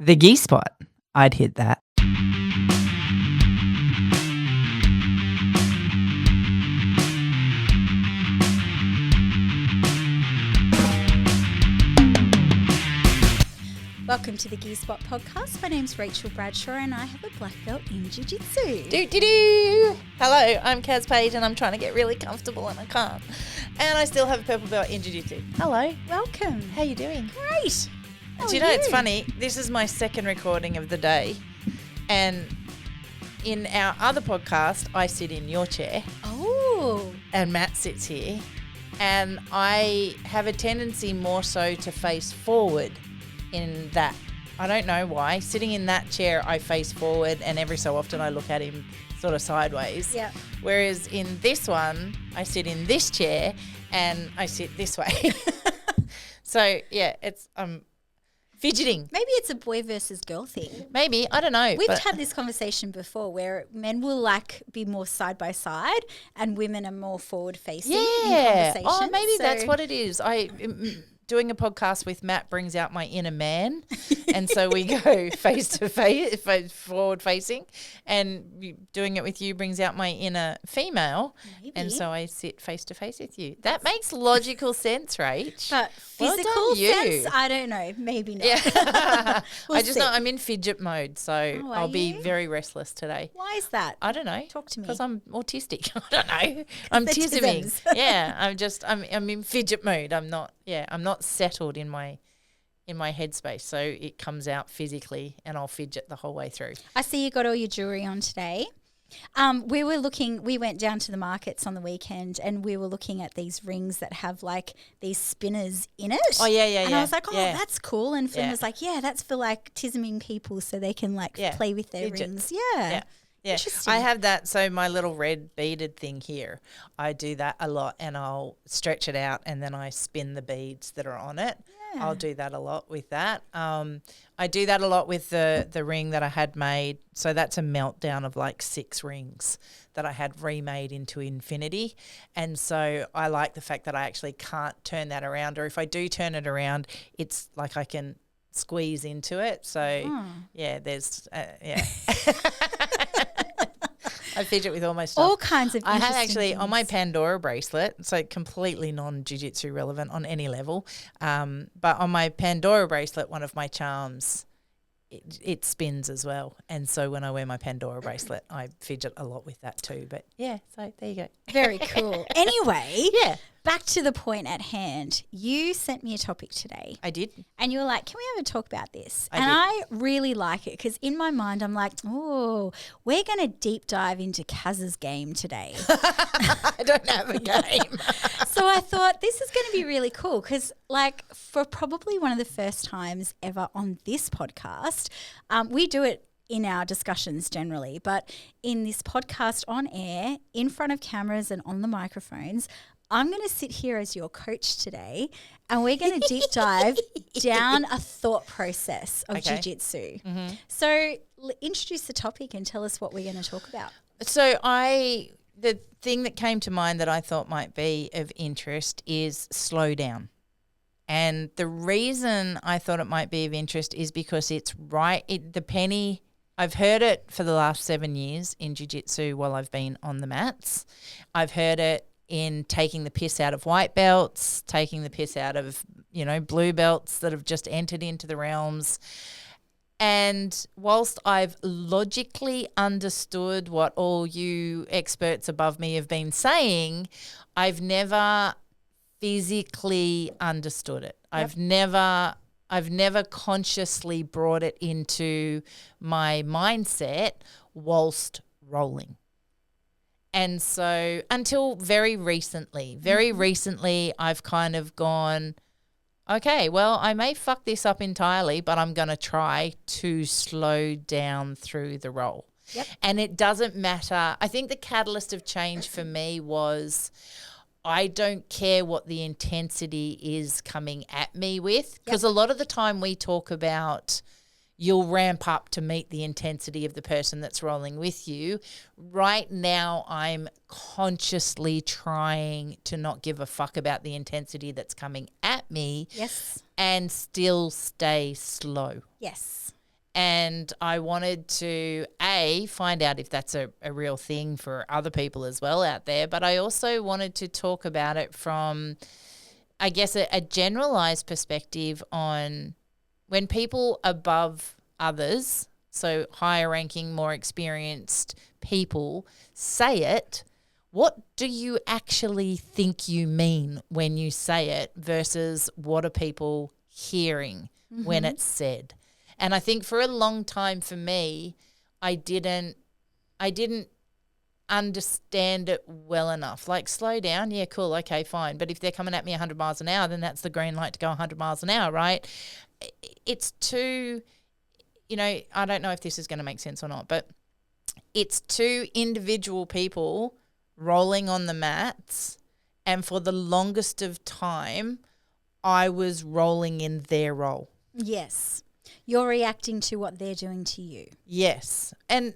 The gi spot. I'd hit that. Welcome to the Gear Spot podcast. My name's Rachel Bradshaw and I have a black belt in jiu-jitsu. Do. Hello, I'm Kaz Page and I'm trying to get really comfortable and I can't. And I still have a purple belt in jiu-jitsu. Hello. Welcome. How you doing? Great. Do you know, it's funny, this is my second recording of the day and in our other podcast, I sit in your chair. Oh. And Matt sits here and I have a tendency more so to face forward in that. I don't know why. Sitting in that chair, I face forward and every so often I look at him sort of sideways. Yeah. Whereas in this one, I sit in this chair and I sit this way. So, yeah, it's fidgeting. Maybe it's a boy versus girl thing. Maybe. I don't know. We've had this conversation before where men will be more side by side and women are more forward facing in conversation. Oh, maybe that's what it is. Doing a podcast with Matt brings out my inner man, and so we go face to face, forward facing, and doing it with you brings out my inner female, and so I sit face to face with you. That makes logical sense, Rach. But physical sense, I don't know, maybe not. Yeah. We'll I just see. know I'm in fidget mode, so I'll be very restless today. Why is that? I don't know. Talk to me. Because I'm autistic. I don't know. I'm tisming. tisms. Yeah, I'm in fidget mode. I'm not settled in my headspace, so it comes out physically and I'll fidget the whole way through. I see you got all your jewelry on today. We went down to the markets on the weekend and we were looking at these rings that have like these spinners in it. Oh, yeah. And I was like, that's cool. And Flynn Yeah. was like, yeah, that's for like tisming people so they can like play with their Fidget. rings. Yeah. Yeah, Interesting. I have that. So my little red beaded thing here, I do that a lot and I'll stretch it out and then I spin the beads that are on it. Yeah. I'll do that a lot with that. I do that a lot with the ring that I had made. So that's a meltdown of like 6 rings that I had remade into infinity. And so I like the fact that I actually can't turn that around, or if I do turn it around, it's like I can squeeze into it. So there's I fidget with all my stuff. All kinds of I had interesting actually things. on my Pandora bracelet, so completely non-jiu-jitsu relevant on any level, but on my Pandora bracelet, one of my charms, it spins as well. And so when I wear my Pandora bracelet, I fidget a lot with that too. But yeah, so there you go. Very cool. Anyway, Yeah, back to the point at hand. You sent me a topic today. I did. And you were like, can we have a talk about this? I and did. I really like it because in my mind, I'm like, oh, we're going to deep dive into Kaz's game today. I don't have a game. So I thought this is going to be really cool because like for probably one of the first times ever on this podcast, we do it in our discussions generally, but in this podcast on air, in front of cameras and on the microphones, I'm going to sit here as your coach today and we're going to deep dive down a thought process of jiu-jitsu. Mm-hmm. So introduce the topic and tell us what we're going to talk about. So the thing that came to mind that I thought might be of interest is slow down. And the reason I thought it might be of interest is because it's I've heard it for the last 7 years in jiu-jitsu while I've been on the mats. I've heard it in taking the piss out of white belts, taking the piss out of, blue belts that have just entered into the realms. And whilst I've logically understood what all you experts above me have been saying, I've never physically understood it. Yep. I've never consciously brought it into my mindset whilst rolling. And so until very recently, I've kind of gone, okay, well, I may fuck this up entirely, but I'm going to try to slow down through the roll. Yep. And it doesn't matter. I think the catalyst of change for me was I don't care what the intensity is coming at me with, because a lot of the time we talk about you'll ramp up to meet the intensity of the person that's rolling with you. Right now, I'm consciously trying to not give a fuck about the intensity that's coming at me. Yes. And still stay slow. Yes. And I wanted to, find out if that's a real thing for other people as well out there. But I also wanted to talk about it from, I guess, a generalized perspective on when people above others, so higher ranking, more experienced people, say it, what do you actually think you mean when you say it versus what are people hearing when it's said? And I think for a long time for me, I didn't understand it well enough. Like, slow down, yeah, cool, okay, fine. But if they're coming at me 100 miles an hour, then that's the green light to go 100 miles an hour, right? It's too, I don't know if this is going to make sense or not, but it's two individual people rolling on the mats, and for the longest of time, I was rolling in their role. Yes. You're reacting to what they're doing to you. Yes. And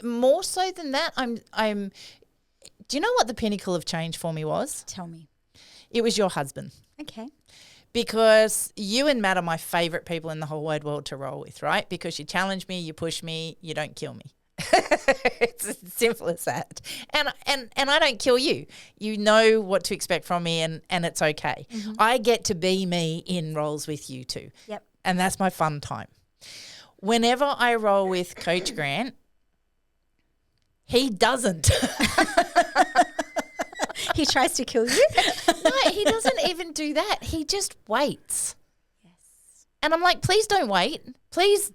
more so than that, I'm do you know what the pinnacle of change for me was? Tell me. It was your husband. Okay. Because you and Matt are my favourite people in the whole wide world to roll with, right? Because you challenge me, you push me, you don't kill me. It's as simple as that. And I don't kill you. You know what to expect from me, and it's okay. I get to be me in rolls with you two. Yep. And that's my fun time. Whenever I roll with Coach Grant, he doesn't. He tries to kill you? No, he doesn't even do that. He just waits. Yes. And I'm like, please don't wait. Please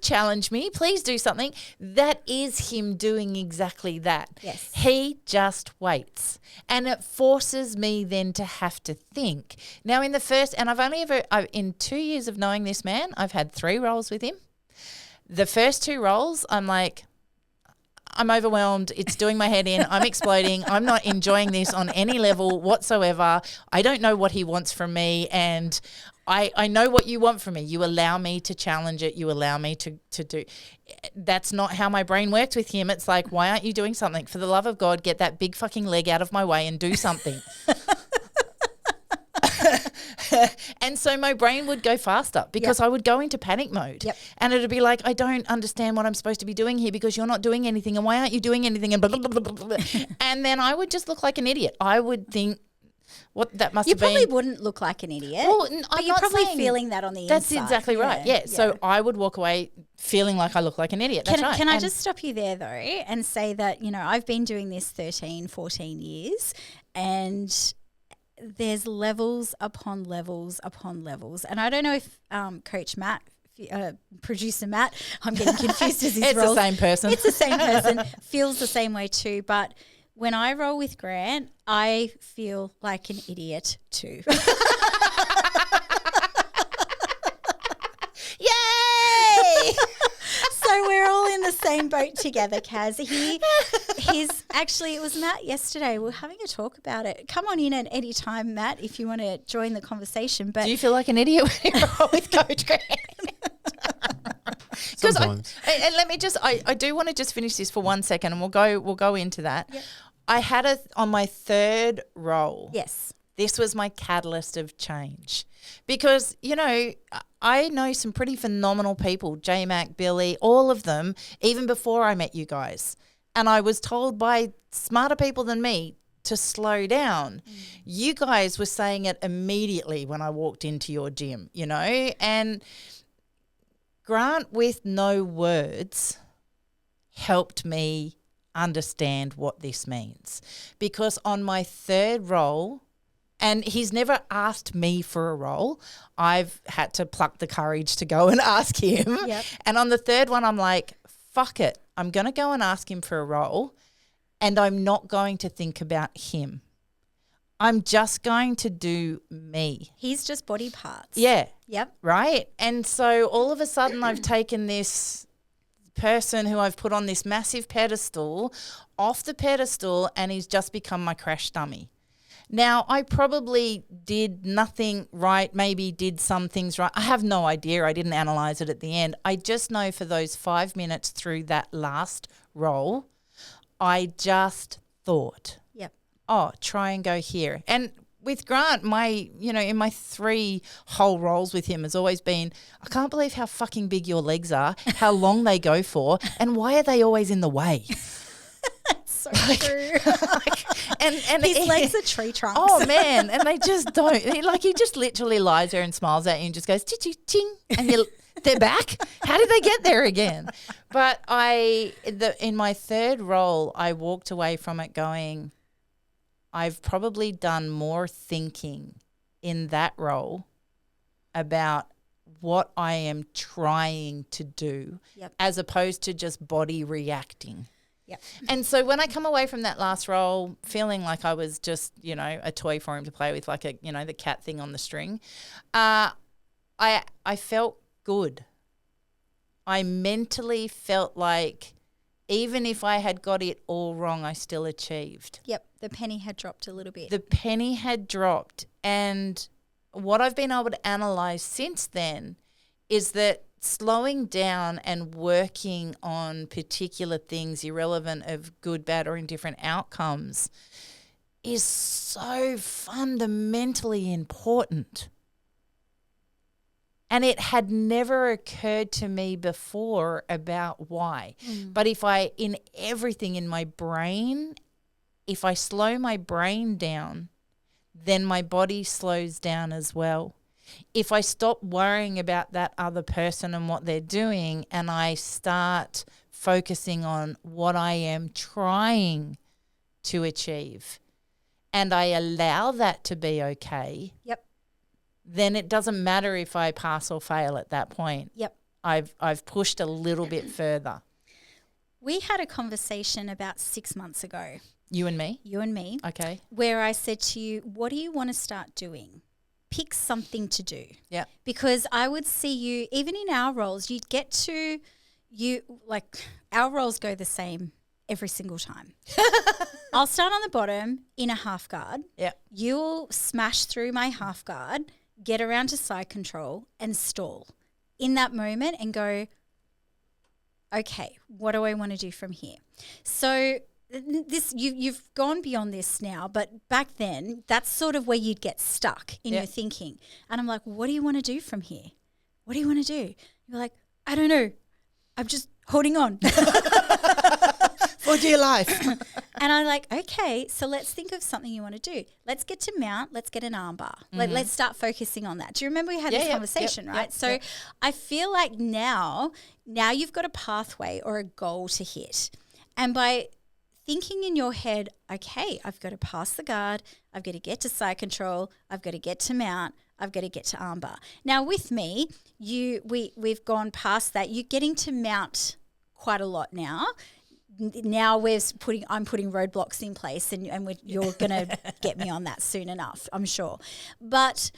challenge me. Please do something. That is him doing exactly that. Yes. He just waits. And it forces me then to have to think. Now in in 2 years of knowing this man, I've had 3 rolls with him. The first 2 rolls, I'm like, I'm overwhelmed. It's doing my head in. I'm exploding. I'm not enjoying this on any level whatsoever. I don't know what he wants from me, and I know what you want from me. You allow me to challenge it. You allow me to do. That's not how my brain works with him. It's like, why aren't you doing something? For the love of God, get that big fucking leg out of my way and do something. And so my brain would go faster because I would go into panic mode. Yep. And it would be like, I don't understand what I'm supposed to be doing here because you're not doing anything. And why aren't you doing anything? And blah, blah, blah, blah, blah. And then I would just look like an idiot. I would think, what that must have been. You probably wouldn't look like an idiot. Well, but you're probably feeling that on the inside. That's exactly right. Yeah. So I would walk away feeling like I look like an idiot. That's right. Can I just stop you there though and say that, I've been doing this 13, 14 years, and there's levels upon levels upon levels. And I don't know if Coach Matt, producer Matt, I'm getting confused as his It's roles. the same person. It's the same person, feels the same way too. But when I roll with Grant, I feel like an idiot too. Yay! So we're all in the same boat together, Kaz. It was Matt yesterday. We're having a talk about it. Come on in at any time, Matt, if you want to join the conversation. But do you feel like an idiot when you roll with Coach Grant? Sometimes. And let me I do want to just finish this for 1 second, and we'll go into that. Yep. I had on my 3rd roll. yes. This was my catalyst of change because, I know some pretty phenomenal people, J-Mac, Billy, all of them, even before I met you guys. And I was told by smarter people than me to slow down. You guys were saying it immediately when I walked into your gym, and Grant with no words helped me understand what this means. Because on my 3rd roll, and he's never asked me for a roll, I've had to pluck the courage to go and ask him. Yep. And on the 3rd one, I'm like, fuck it. I'm going to go and ask him for a roll, and I'm not going to think about him. I'm just going to do me. He's just body parts. Yeah. Yep. Right? And so all of a sudden I've taken this person who I've put on this massive pedestal off the pedestal, and he's just become my crash dummy. Now, I probably did nothing right, maybe did some things right. I have no idea. I didn't analyse it at the end. I just know for those 5 minutes through that last roll, I just thought, Yep. try and go here. And with Grant, in my 3 whole roles with him has always been, I can't believe how fucking big your legs are, how long they go for, and why are they always in the way? So true. and His legs are tree trunks. Oh man, and they just don't. He just literally lies there and smiles at you and just goes ching ching, and they're back. How did they get there again? But in my 3rd role, I walked away from it going, I've probably done more thinking in that role about what I am trying to do, as opposed to just body reacting. Yep. And so when I come away from that last role feeling like I was just, a toy for him to play with, like the cat thing on the string, I felt good. I mentally felt like even if I had got it all wrong, I still achieved. Yep. The penny had dropped a little bit. The penny had dropped. And what I've been able to analyse since then is that slowing down and working on particular things, irrelevant of good, bad, or indifferent outcomes, is so fundamentally important. And it had never occurred to me before about why. But in everything in my brain, if I slow my brain down, then my body slows down as well. If I stop worrying about that other person and what they're doing, and I start focusing on what I am trying to achieve, and I allow that to be okay, then it doesn't matter if I pass or fail at that point. I've pushed a little bit further. We had a conversation about 6 months ago. You and me? You and me. Okay. Where I said to you, what do you want to start doing? Pick something to do. Yeah. Because I would see you, even in our roles, our roles go the same every single time. I'll start on the bottom in a half guard. Yeah. You'll smash through my half guard, get around to side control and stall in that moment and go, okay, what do I want to do from here? So this you've gone beyond this now, but back then that's sort of where you'd get stuck in your thinking. And I'm like, what do you want to do from here? What do you want to do? You're like, I don't know. I'm just holding on. For dear life. And I'm like, okay, so let's think of something you want to do. Let's get to mount. Let's get an arm bar. Let's start focusing on that. Do you remember we had this conversation, right? So I feel like now you've got a pathway or a goal to hit. And by thinking in your head, okay, I've got to pass the guard, I've got to get to side control, I've got to get to mount, I've got to get to armbar. Now with me, we've gone past that. You're getting to mount quite a lot now. Now I'm putting roadblocks in place, and you're going to get me on that soon enough, I'm sure. But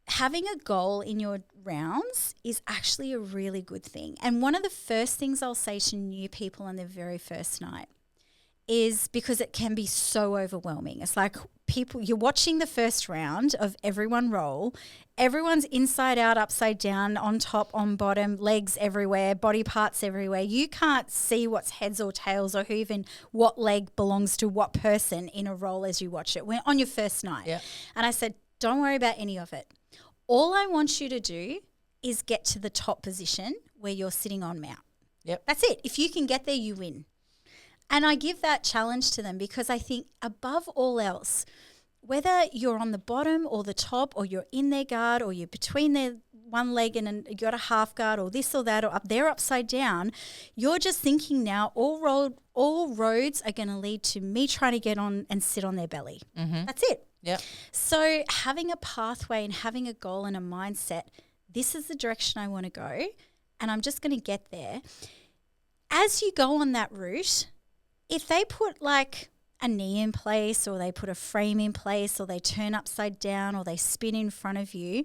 having a goal in your rounds is actually a really good thing. And one of the first things I'll say to new people on their very first night is, because it can be so overwhelming. It's like you're watching the first round of everyone roll. Everyone's inside out, upside down, on top, on bottom, legs everywhere, body parts everywhere. You can't see what's heads or tails or what leg belongs to what person in a roll as you watch it. We're on your first night. Yeah. And I said, don't worry about any of it. All I want you to do is get to the top position where you're sitting on mount. Yep. That's it. If you can get there, you win. And I give that challenge to them because I think above all else, whether you're on the bottom or the top, or you're in their guard, or you're between their one leg and you got a half guard, or this or that, or up there upside down, you're just thinking now all roads are going to lead to me trying to get on and sit on their belly. Mm-hmm. That's it. Yeah. So having a pathway and having a goal and a mindset, this is the direction I want to go, and I'm just going to get there. As you go on that route, if they put like a knee in place, or they put a frame in place, or they turn upside down, or they spin in front of you,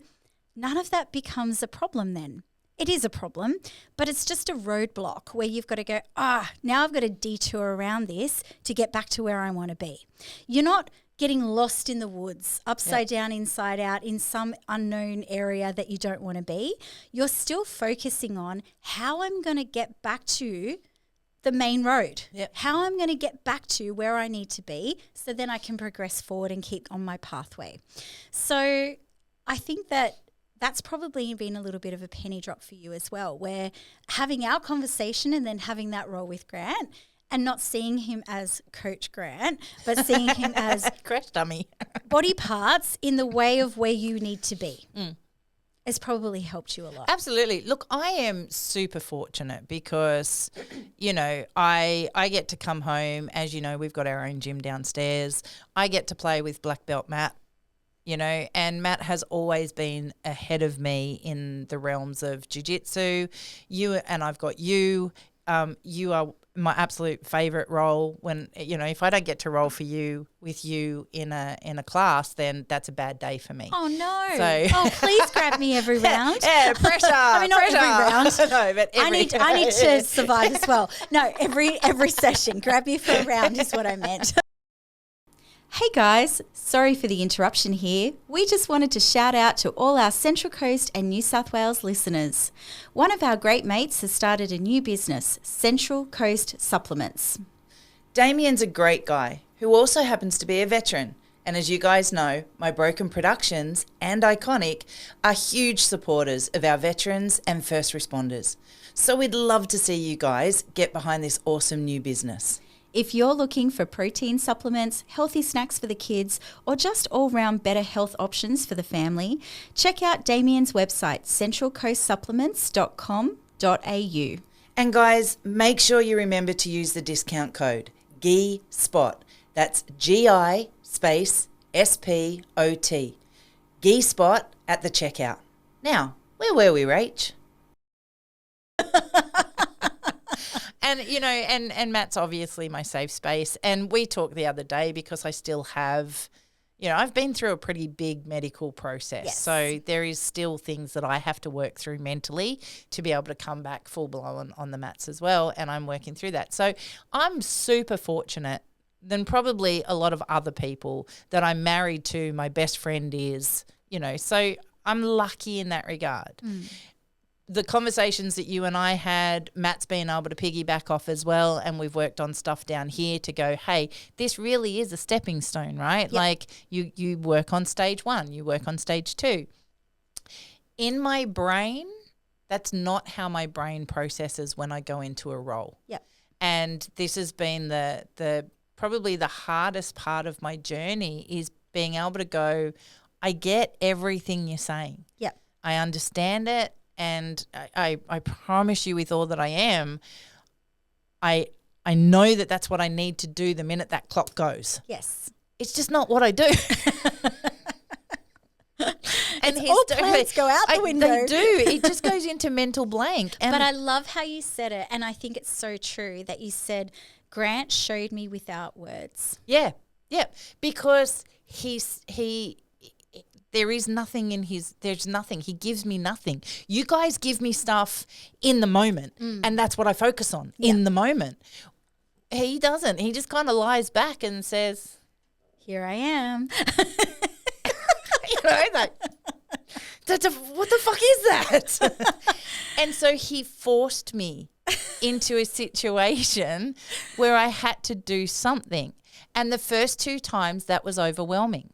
none of that becomes a problem then. It is a problem, but it's just a roadblock where you've got to go, now I've got to detour around this to get back to where I want to be. You're not getting lost in the woods, upside down, inside out, in some unknown area that you don't want to be. You're still focusing on how I'm going to get back to the main road. Yep. How I'm going to get back to where I need to be so then I can progress forward and keep on my pathway. So I think that that's probably been a little bit of a penny drop for you as well, where having our conversation and then having that role with Grant and not seeing him as Coach Grant, but seeing him as crash dummy body parts in the way of where you need to be has probably helped you a lot. Absolutely. Look, I am super fortunate because, you know, I get to come home. As you know, we've got our own gym downstairs. I get to play with black belt Matt, you know, and Matt has always been ahead of me in the realms of jiu-jitsu. And I've got you. You are my absolute favorite role. When, you know, if I don't get to roll for you with you in a class, then that's a bad day for me. Oh no! So Please grab me every round. Yeah, pressure. I mean, not pressure. every round. No, but I need to survive as well. No, every session, grab me for a round is what I meant. Hey guys, sorry for the interruption here. We just wanted to shout out to all our Central Coast and New South Wales listeners. One of our great mates has started a new business, Central Coast Supplements. Damien's a great guy who also happens to be a veteran. And as you guys know, My Broken Productions and Iconic are huge supporters of our veterans and first responders. So we'd love to see you guys get behind this awesome new business. If you're looking for protein supplements, healthy snacks for the kids, or just all-round better health options for the family, check out Damien's website, centralcoastsupplements.com.au. And guys, make sure you remember to use the discount code GISPOT. That's GI space SPOT. GISPOT at the checkout. Now, where were we, Rach? And, you know, and Matt's obviously my safe space. And we talked the other day because I still have, you know, I've been through a pretty big medical process. Yes. So there is still things that I have to work through mentally to be able to come back full blown on the mats as well. And I'm working through that. So I'm super fortunate than probably a lot of other people that I'm married to. My best friend is, you know, so I'm lucky in that regard. The conversations that you and I had, Matt's been able to piggyback off as well, and we've worked on stuff down here to go, hey, this really is a stepping stone, right? Yep. Like you work on stage 1, you work on stage 2. In my brain, that's not how my brain processes when I go into a role. Yep. And this has been the probably the hardest part of my journey is being able to go, I get everything you're saying. Yep. I understand it. And I promise you with all that I am, I know that that's what I need to do the minute that clock goes. Yes. It's just not what I do. And all plans go out the window. They do. It just goes into mental blank. And But I love how you said it, and I think it's so true that you said, Grant showed me without words. Yeah, because there is nothing there's nothing. He gives me nothing. You guys give me stuff in the moment, and that's what I focus on in the moment. He doesn't. He just kind of lies back and says, Here I am. you know, like, what the fuck is that? And so he forced me into a situation where I had to do something. And the first 2 times that was overwhelming.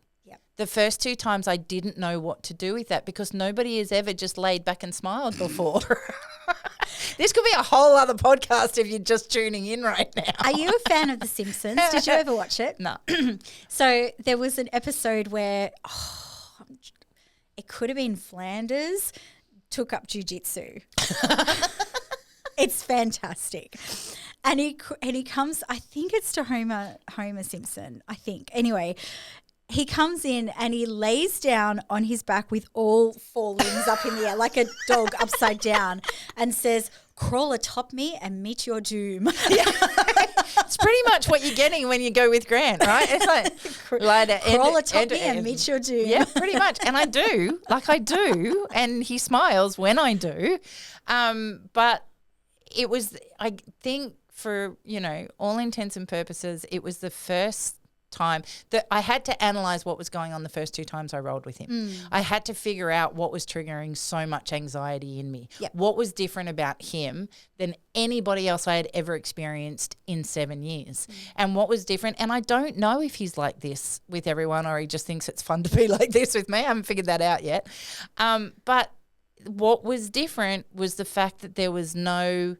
The first 2 times I didn't know what to do with that because nobody has ever just laid back and smiled before. This could be a whole other podcast if you're just tuning in right now. Are you a fan of The Simpsons? Did you ever watch it? No. So there was an episode where it could have been Flanders took up jiu-jitsu. It's fantastic. And he comes, I think it's to Homer Simpson, I think. Anyway, he comes in and he lays down on his back with all 4 limbs up in the air, like a dog upside down, and says, crawl atop me and meet your doom. It's pretty much what you're getting when you go with Grant, right? It's like crawl atop me and meet your doom. Yeah, pretty much. And I do, and he smiles when I do. But it was, I think for, you know, all intents and purposes, it was the first time that I had to analyze what was going on the first 2 times I rolled with him. I had to figure out what was triggering so much anxiety in me. Yep. What was different about him than anybody else I had ever experienced in 7 years. And what was different, and I don't know if he's like this with everyone or he just thinks it's fun to be like this with me. I haven't figured that out yet. But what was different was the fact that there was no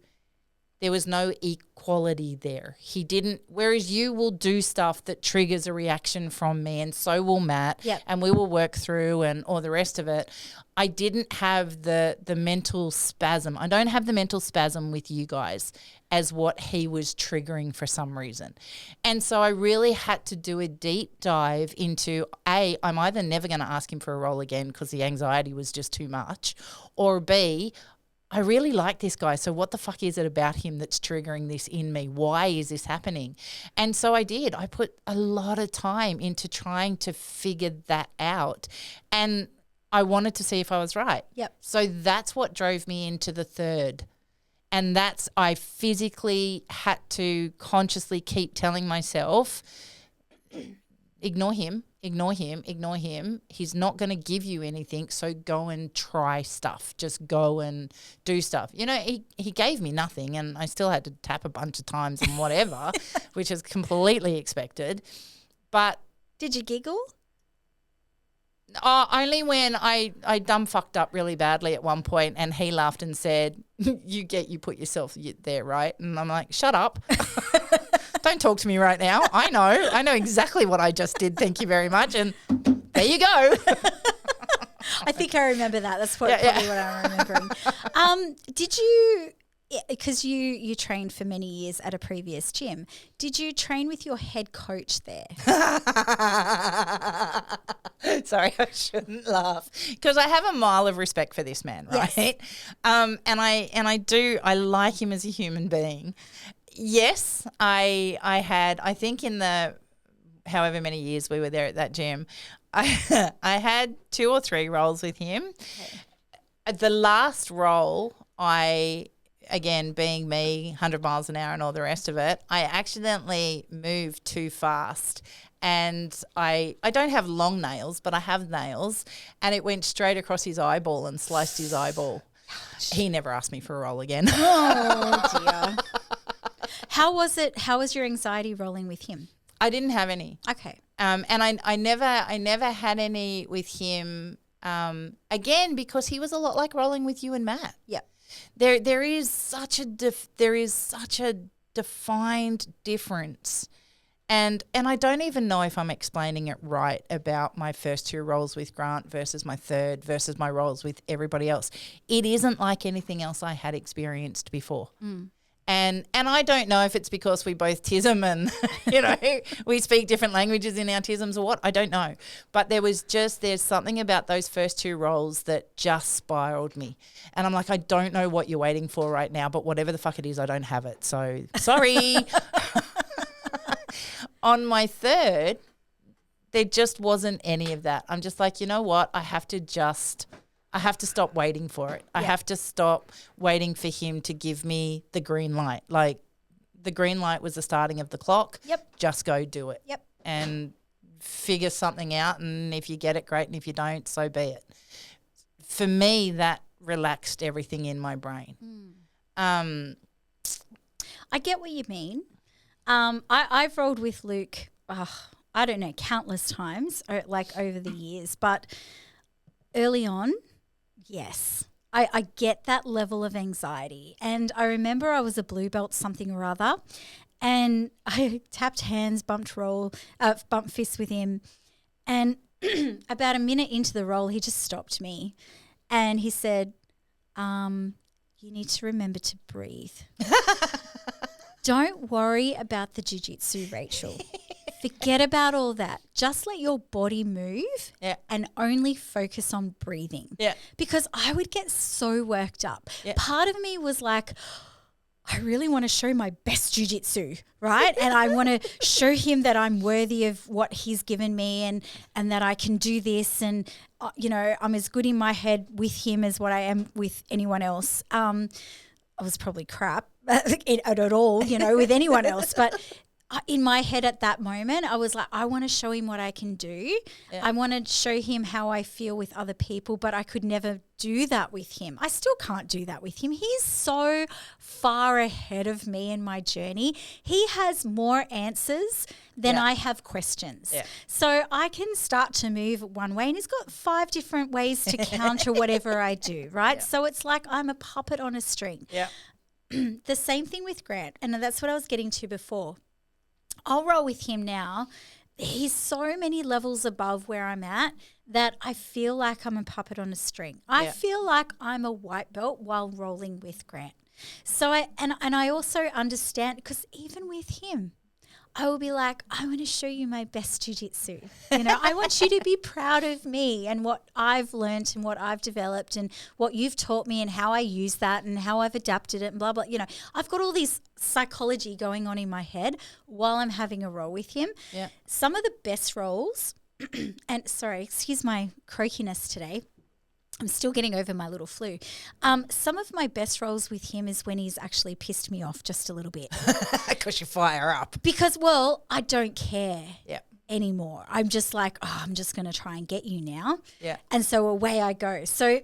equality there. He didn't, whereas you will do stuff that triggers a reaction from me, and so will Matt, Yep. and we will work through and all the rest of it. I didn't have the mental spasm. I don't have the mental spasm with you guys as what he was triggering for some reason. And so I really had to do a deep dive into, A, I'm either never going to ask him for a roll again because the anxiety was just too much, or B, I really like this guy. So what the fuck is it about him that's triggering this in me? Why is this happening? And so I did. I put a lot of time into trying to figure that out. And I wanted to see if I was right. Yep. So that's what drove me into the third. And I physically had to consciously keep telling myself, ignore him. He's not going to give you anything, so go and try stuff. Just go and do stuff. You know, he gave me nothing, and I still had to tap a bunch of times and whatever, which is completely expected. But Did you giggle? only when I dumb fucked up really badly at one point, and he laughed and said, you put yourself there, right? And I'm like, shut up. Don't talk to me right now. I know exactly what I just did. Thank you very much. And there you go. I think I remember that. That's probably what I'm remembering. Did you, because you trained for many years at a previous gym, did you train with your head coach there? Sorry, I shouldn't laugh because I have a mile of respect for this man, right? Yes. I like him as a human being. Yes, I think in the however many years we were there at that gym, I had 2 or 3 rolls with him. Okay. The last roll, again, being me, 100 miles an hour and all the rest of it, I accidentally moved too fast. And I don't have long nails, but I have nails, and it went straight across his eyeball and sliced his eyeball. He never asked me for a roll again. Oh, dear. How was it? How was your anxiety rolling with him? I didn't have any. Okay. And I never had any with him. Again, because he was a lot like rolling with you and Matt. Yeah. There is such a defined difference. And I don't even know if I'm explaining it right about my first 2 rolls with Grant versus my third versus my rolls with everybody else. It isn't like anything else I had experienced before. And I don't know if it's because we both tism and, we speak different languages in our tisms or what. I don't know. But there's something about those first 2 rolls that just spiraled me. And I'm like, I don't know what you're waiting for right now, but whatever the fuck it is, I don't have it. So sorry. On my third, there just wasn't any of that. I'm just like, you know what? I have to stop waiting for it. I have to stop waiting for him to give me the green light. Like the green light was the starting of the clock. Yep. Just go do it. Yep. And figure something out. And if you get it, great. And if you don't, so be it. For me, that relaxed everything in my brain. I get what you mean. I've rolled with Luke, I don't know, countless times, like over the years. But early on, yes, I get that level of anxiety. And I remember I was a blue belt something or other, and I tapped hands, bumped fists with him. And about a minute into the roll, he just stopped me. And he said, you need to remember to breathe. Don't worry about the jiu-jitsu, Rachel. Forget about all that. Just let your body move and only focus on breathing. Yeah. Because I would get so worked up. Yeah. Part of me was like, I really want to show my best jiu-jitsu, right? And I want to show him that I'm worthy of what he's given me and that I can do this. And, I'm as good in my head with him as what I am with anyone else. I was probably crap at all, with anyone else. But in my head at that moment, I was like, I want to show him what I can do. Yeah. I want to show him how I feel with other people, but I could never do that with him. I still can't do that with him. He's so far ahead of me in my journey. He has more answers than I have questions. Yeah. So I can start to move one way and he's got 5 different ways to counter whatever I do, right? Yeah. So it's like I'm a puppet on a string. Yeah. The same thing with Grant, and that's what I was getting to before. I'll roll with him now. He's so many levels above where I'm at that I feel like I'm a puppet on a string. I feel like I'm a white belt while rolling with Grant. So I also understand, because even with him, I will be like, I want to show you my best jiu-jitsu. You know, I want you to be proud of me and what I've learned and what I've developed and what you've taught me and how I use that and how I've adapted it and blah, blah. You know, I've got all this psychology going on in my head while I'm having a roll with him. Yeah. Some of the best rolls, and sorry, excuse my croakiness today. I'm still getting over my little flu. Some of my best rolls with him is when he's actually pissed me off just a little bit. Because you fire up. Because, well, I don't care Yeah. anymore. I'm just like, I'm just going to try and get you now. Yeah. And so away I go. So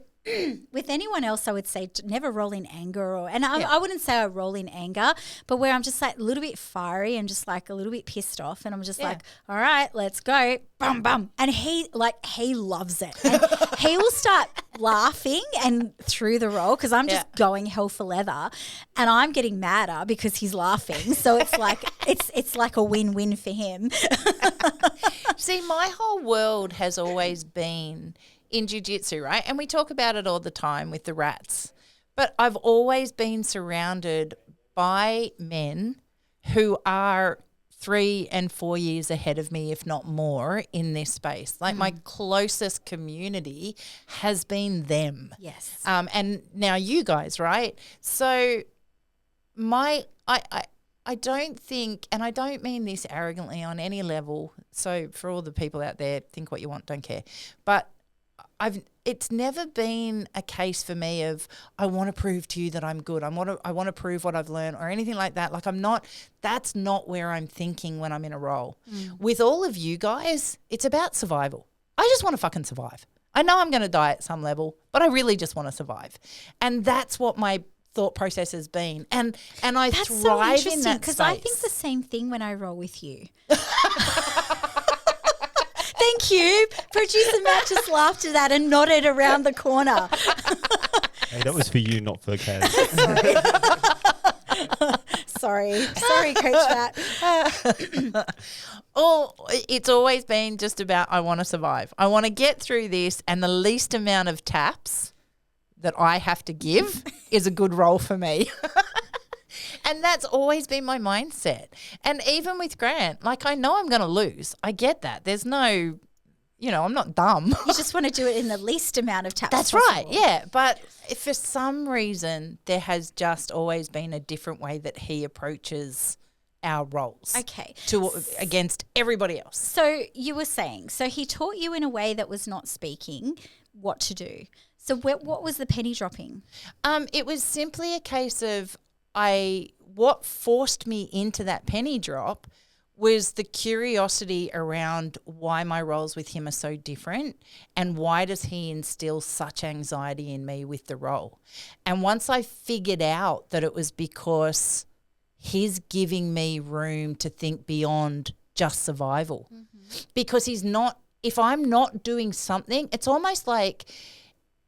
with anyone else, I would say never roll in anger I wouldn't say I roll in anger, but where I'm just like a little bit fiery and just like a little bit pissed off and I'm just like, all right, let's go. Bum, bum. And he loves it. And he will start laughing and through the roll because I'm just going hell for leather and I'm getting madder because he's laughing. So it's like, it's like a win-win for him. See, my whole world has always been in jiu-jitsu, right? And we talk about it all the time with the rats. But I've always been surrounded by men who are 3 and 4 years ahead of me, if not more, in this space. Like my closest community has been them. Yes. And now you guys, right? So I don't think, and I don't mean this arrogantly on any level, so for all the people out there, think what you want, don't care. But it's never been a case for me of I want to prove to you that I'm good. I want to prove what I've learned or anything like that. Like that's not where I'm thinking when I'm in a role. With all of you guys, it's about survival. I just want to fucking survive. I know I'm going to die at some level, but I really just want to survive. And that's what my thought process has been. And I That's thrive so in that because space. I think the same thing when I roll with you. Thank you. Producer Matt just laughed at that and nodded around the corner. Hey, that was for you, not for Kaz. Sorry, Coach Matt. It's always been just about I want to survive. I want to get through this, and the least amount of taps that I have to give is a good role for me. And that's always been my mindset. And even with Grant, like I know I'm going to lose. I get that. There's no, I'm not dumb. You just want to do it in the least amount of taps That's possible. right, yeah. But for some reason, there has just always been a different way that he approaches our roles. Okay. Against everybody else. So you were saying, so he taught you in a way that was not speaking what to do. So what was the penny dropping? It was simply a case of what forced me into that penny drop was the curiosity around why my roles with him are so different and why does he instill such anxiety in me with the role. And once I figured out that it was because he's giving me room to think beyond just survival, because if I'm not doing something, it's almost like,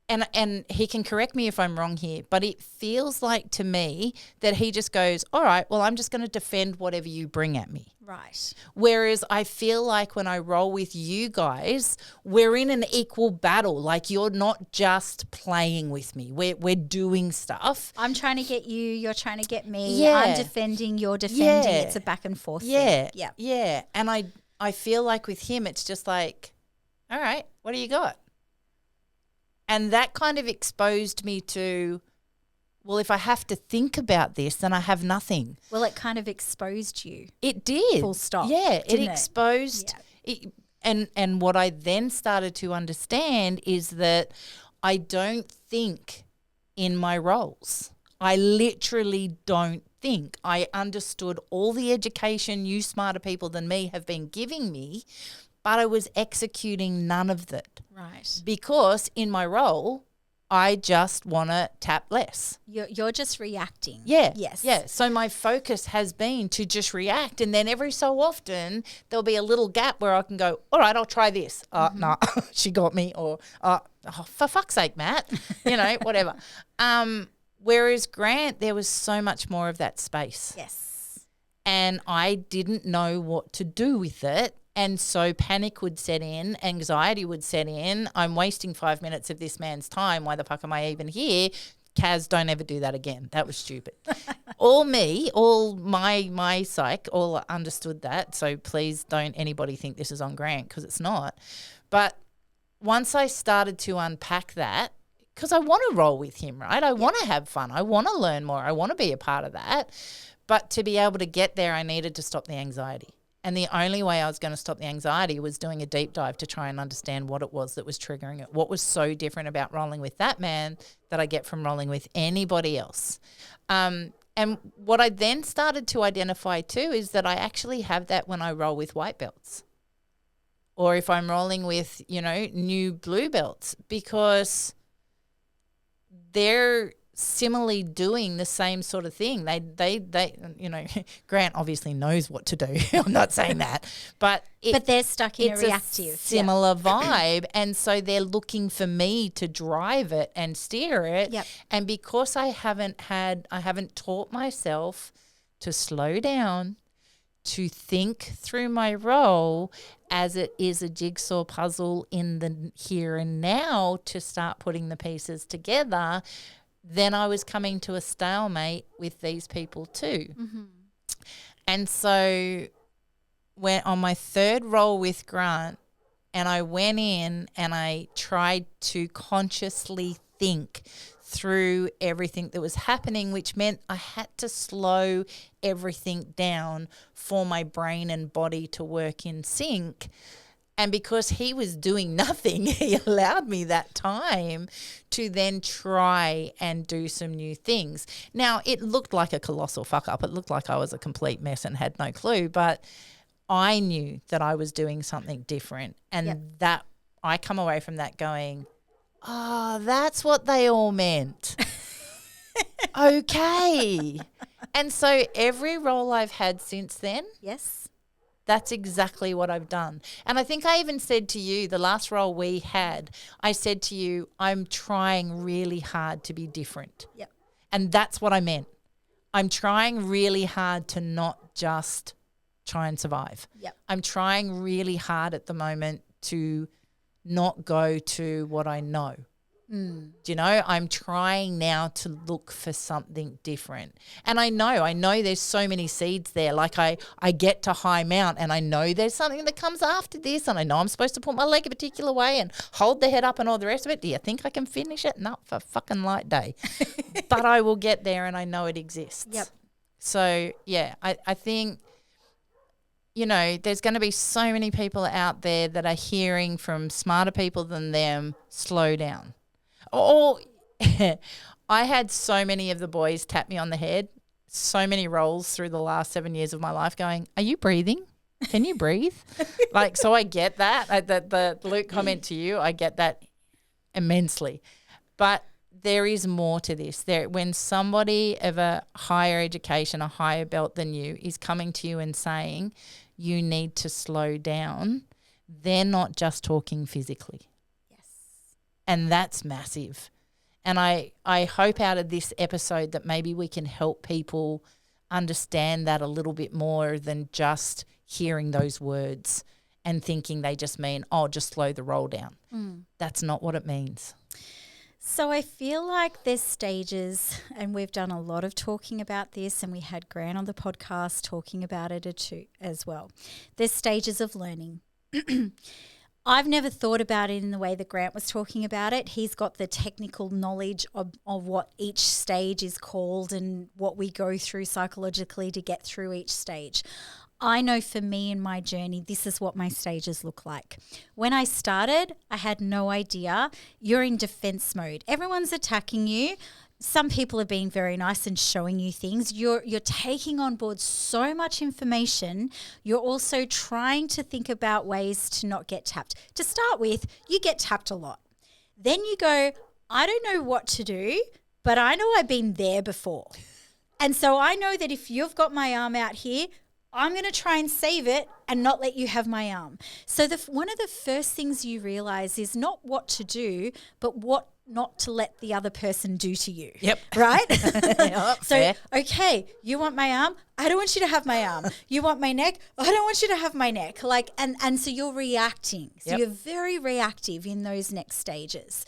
and he can correct me if I'm wrong here, but it feels like to me that he just goes, all right, well, I'm just going to defend whatever you bring at me. Right. Whereas I feel like when I roll with you guys, we're in an equal battle. Like you're not just playing with me. We're doing stuff. I'm trying to get you, you're trying to get me. Yeah. I'm defending, you're defending. Yeah. It's a back and forth Yeah. thing. Yeah. Yeah. And I feel like with him, it's just like, all right, what do you got? And that kind of exposed me to, well, if I have to think about this, then I have nothing. Well, it kind of exposed you. It did. Full stop. Yeah, it didn't exposed it. And what I then started to understand is that I don't think in my roles. I literally don't think. think I understood all the education you smarter people than me have been giving me, but I was executing none of it. Right. Because in my role, I just want to tap less. You're just reacting. Yeah. Yes. Yeah. So my focus has been to just react. And then every so often there'll be a little gap where I can go, all right, I'll try this. No, she got me. Or, oh, for fuck's sake, Matt, whatever. Whereas Grant, there was so much more of that space. Yes. And I didn't know what to do with it. And so panic would set in, anxiety would set in. I'm wasting 5 minutes of this man's time. Why the fuck am I even here? Kaz, don't ever do that again. That was stupid. All my psych, all understood that. So please don't anybody think this is on Grant, because it's not. But once I started to unpack that, because I want to roll with him, right? I want to have fun. I want to learn more. I want to be a part of that. But to be able to get there, I needed to stop the anxiety. And the only way I was going to stop the anxiety was doing a deep dive to try and understand what it was that was triggering it. What was so different about rolling with that man that I get from rolling with anybody else? And what I then started to identify too is that I actually have that when I roll with white belts, or if I'm rolling with, new blue belts, because they're similarly doing the same sort of thing. They Grant obviously knows what to do. I'm not saying that, but they're stuck in a reactive, similar vibe, and so they're looking for me to drive it and steer it. Yep. And because I haven't taught myself to slow down, to think through my role as it is a jigsaw puzzle in the here and now, to start putting the pieces together, then I was coming to a stalemate with these people too. Mm-hmm. And so when on my third roll with Grant, and I went in and I tried to consciously think through everything that was happening, which meant I had to slow everything down for my brain and body to work in sync. And because he was doing nothing, he allowed me that time to then try and do some new things. Now, it looked like a colossal fuck up. It looked like I was a complete mess and had no clue, but I knew that I was doing something different. And that I come away from that going, oh, that's what they all meant. Okay. And so every role I've had since then, yes, that's exactly what I've done. And I think I even said to you, the last role we had, I said to you, I'm trying really hard to be different. Yep. And that's what I meant. I'm trying really hard to not just try and survive. Yep. I'm trying really hard at the moment to not go to what I know. Do you know, I'm trying now to look for something different. And I know there's so many seeds there. Like I get to high mount and I know there's something that comes after this, and I know I'm supposed to put my leg a particular way and hold the head up and all the rest of it. Do you think I can finish it? Not for fucking light day. But I will get there, and I know it exists. Yep. So, yeah, I think, there's going to be so many people out there that are hearing from smarter people than them, slow down. Or I had so many of the boys tap me on the head, so many rolls through the last 7 years of my life going, are you breathing? Can you breathe? So I get that. The Luke comment to you, I get that immensely. But there is more to this. When somebody of a higher education, a higher belt than you is coming to you and saying you need to slow down, they're not just talking physically. And that's massive. And I hope out of this episode that maybe we can help people understand that a little bit more than just hearing those words and thinking they just mean, oh, just slow the roll down. That's not what it means. So I feel like there's stages, and we've done a lot of talking about this, and we had Grant on the podcast talking about it as well. There's stages of learning. I've never thought about it in the way that Grant was talking about it. He's got the technical knowledge of what each stage is called and what we go through psychologically to get through each stage. I know for me in my journey, this is what my stages look like. When I started, I had no idea. You're in defense mode. Everyone's attacking you. some people are being very nice and showing you things. You're taking on board so much information. You're also trying to think about ways to not get tapped. To start with, you get tapped a lot. Then you go, I don't know what to do, but I know I've been there before. And so I know that if you've got my arm out here, I'm going to try and save it and not let you have my arm. So one of the first things you realize is not what to do, but what not to let the other person do to you. Yep. Right? Yep, So, fair. okay, you want my arm? I don't want you to have my arm. You want my neck? I don't want you to have my neck. Like, and so you're reacting. So Yep. you're very reactive in those next stages.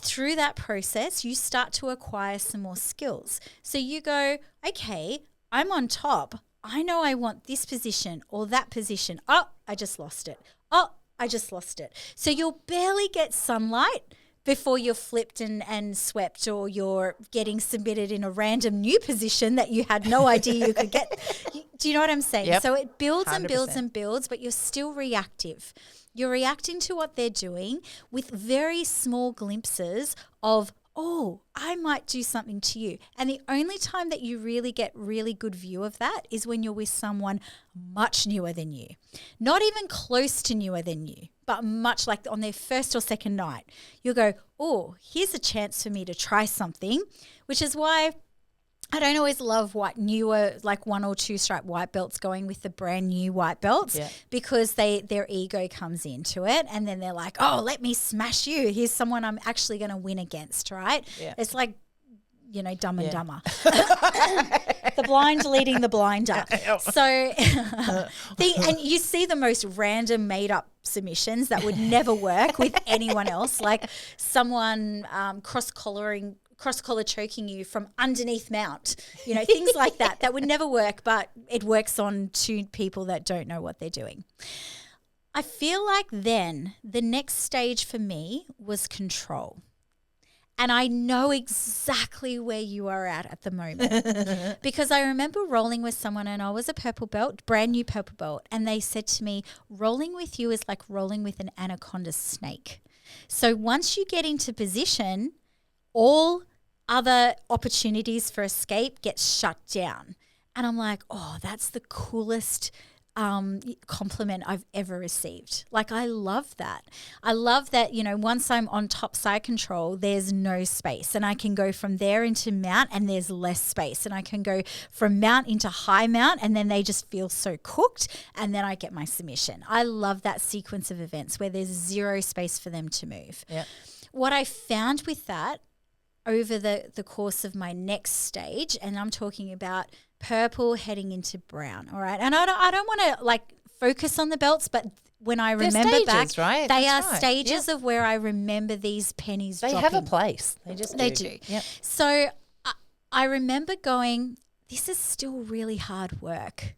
Through that process, you start to acquire some more skills. So you go, okay, I'm on top. I know I want this position or that position. Oh, I just lost it. Oh, I just lost it. So you'll barely get sunlight before you're flipped and swept, or you're getting submitted in a random new position that you had no idea you could get. Do you know what I'm saying? Yep. So it builds and builds 100%. and builds, but you're still reactive. You're reacting to what they're doing with very small glimpses of, oh, I might do something to you. And the only time that you really get really good view of that is when you're with someone much newer than you. Not even close to newer than you, but much like on their first or second night. You'll go, oh, here's a chance for me to try something, which is why I don't always love what newer, like 1 or 2 stripe white belts going with the brand new white belts, Yeah. because their ego comes into it, and then they're like, oh, let me smash you. Here's someone I'm actually going to win against, right? Yeah. It's like, Dumb and Yeah. Dumber. The blind leading the blinder. So, and you see the most random made up submissions that would never work with anyone else, like someone cross-collar choking you from underneath mount, things like that would never work, but it works on 2 people that don't know what they're doing. I feel like then the next stage for me was control. And I know exactly where you are at the moment, because I remember rolling with someone, and I was a purple belt, brand new purple belt. And they said to me, rolling with you is like rolling with an anaconda snake. So once you get into position, all other opportunities for escape get shut down. And I'm like, oh, that's the coolest compliment I've ever received. Like, I love that. I love that, once I'm on top side control, there's no space, and I can go from there into mount and there's less space, and I can go from mount into high mount, and then they just feel so cooked, and then I get my submission. I love that sequence of events where there's zero space for them to move. Yeah. What I found with that over the course of my next stage, and I'm talking about purple heading into brown, all right? And I don't want to focus on the belts, but when I remember stages, back, right? they That's are right. stages of where I remember these pennies They dropping. have a place. They just They do. do. Yep. So I remember going, this is still really hard work.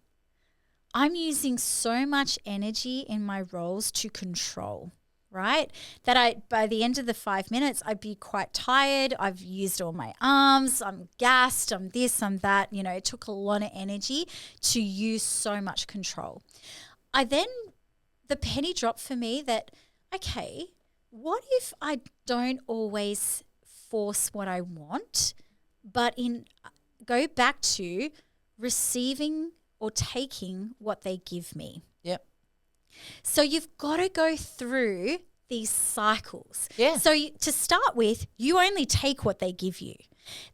I'm using so much energy in my rolls to control, right? That by the end of the 5 minutes, I'd be quite tired. I've used all my arms. I'm gassed. I'm this, I'm that. It took a lot of energy to use so much control. The penny dropped for me that, okay, what if I don't always force what I want, but go back to receiving or taking what they give me? Yep. So you've got to go through these cycles. Yeah. So to start with, you only take what they give you.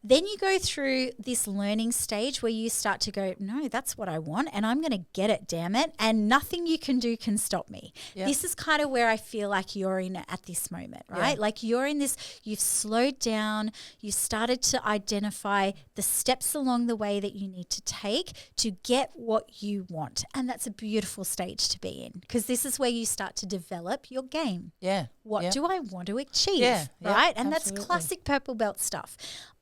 Then you go through this learning stage where you start to go, no, that's what I want, and I'm going to get it, damn it, and nothing you can do can stop me. Yep. This is kind of where I feel like you're in at this moment, right? Yeah. Like you're in this, you've slowed down, you started to identify the steps along the way that you need to take to get what you want. And that's a beautiful stage to be in, because this is where you start to develop your game. Yeah. What Yep. do I want to achieve? Yeah, Right? yeah, And absolutely. that's classic purple belt stuff.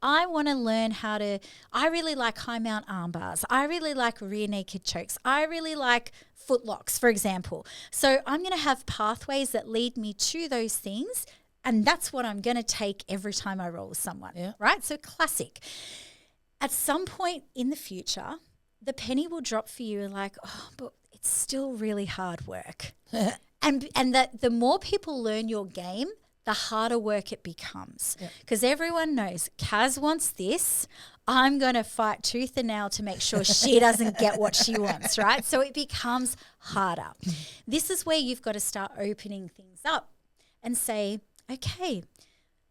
I want to learn I really like high mount arm bars. I really like rear naked chokes. I really like foot locks, for example. So I'm going to have pathways that lead me to those things, and that's what I'm going to take every time I roll with someone. Yeah. Right? So classic. At some point in the future, the penny will drop for you like, oh, but it's still really hard work. And that the more people learn your game, the harder work it becomes. Because everyone knows Kaz wants this. I'm going to fight tooth and nail to make sure she doesn't get what she wants, right? So it becomes harder. This is where you've got to start opening things up and say, okay,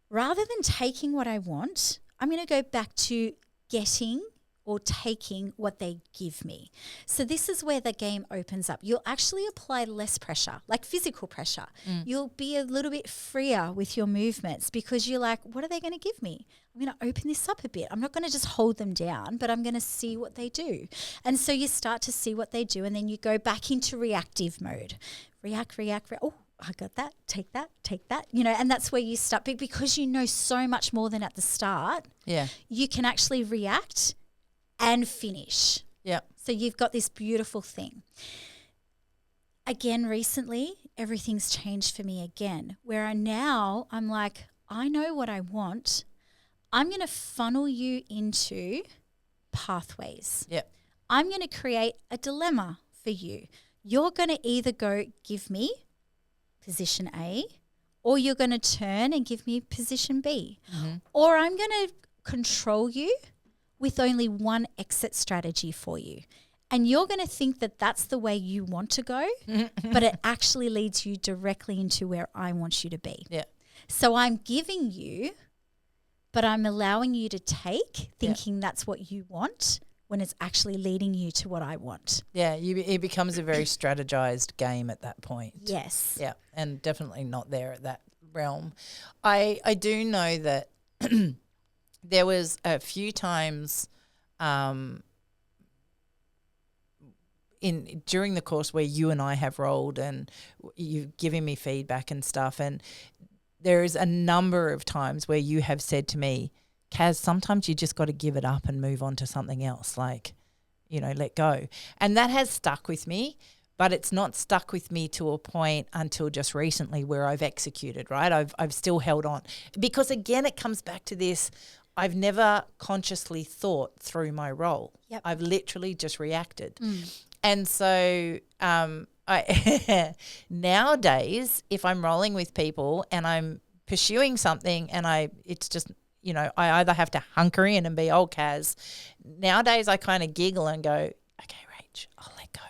rather than taking what I want, I'm going to go back to getting or taking what they give me. So this is where the game opens up. You'll actually apply less pressure, like physical pressure. You'll be a little bit freer with your movements because you're like, what are they going to give me? I'm going to open this up a bit. I'm not going to just hold them down, but I'm going to see what they do. And so you start to see what they do, and then you go back into reactive mode. React. Oh, I got that. Take that. And that's where you start. Because you know so much more than at the start, you can actually react and finish. Yeah. So you've got this beautiful thing. Again, recently, everything's changed for me again, where I'm like, I know what I want. I'm going to funnel you into pathways. Yep. I'm going to create a dilemma for you. You're going to either go give me position A, or you're going to turn and give me position B. Or I'm going to control you with only one exit strategy for you. And you're going to think that that's the way you want to go, but it actually leads you directly into where I want you to be. Yeah. So I'm giving you, but I'm allowing you to take, thinking that's what you want, when it's actually leading you to what I want. Yeah, it becomes a very strategized game at that point. Yes. Yeah, and definitely not there at that realm. I do know that there was a few times during the course where you and I have rolled and you've given me feedback and stuff, and there is a number of times where you have said to me, Kaz, sometimes you just got to give it up and move on to something else, like, let go. And that has stuck with me, but it's not stuck with me to a point until just recently where I've executed, right? I've still held on. Because again, it comes back to this, I've never consciously thought through my role. Yep. I've literally just reacted. And so nowadays, if I'm rolling with people and I'm pursuing something and it's just, I either have to hunker in and be, oh, Kaz. Nowadays, I kind of giggle and go, okay, Rach, I'll let go.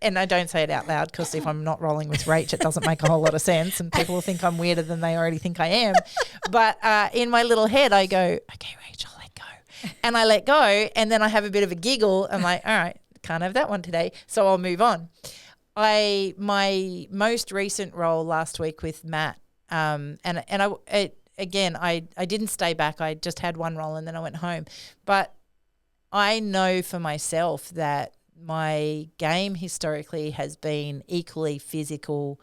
and I don't say it out loud because if I'm not rolling with Rach, it doesn't make a whole lot of sense and people will think I'm weirder than they already think I am. But in my little head, I go, okay, Rach, I'll let go. And I let go, and then I have a bit of a giggle. I'm like, all right, can't have that one today, so I'll move on. My most recent role last week with Matt, I didn't stay back. I just had one roll and then I went home. But I know for myself that my game historically has been equally physical,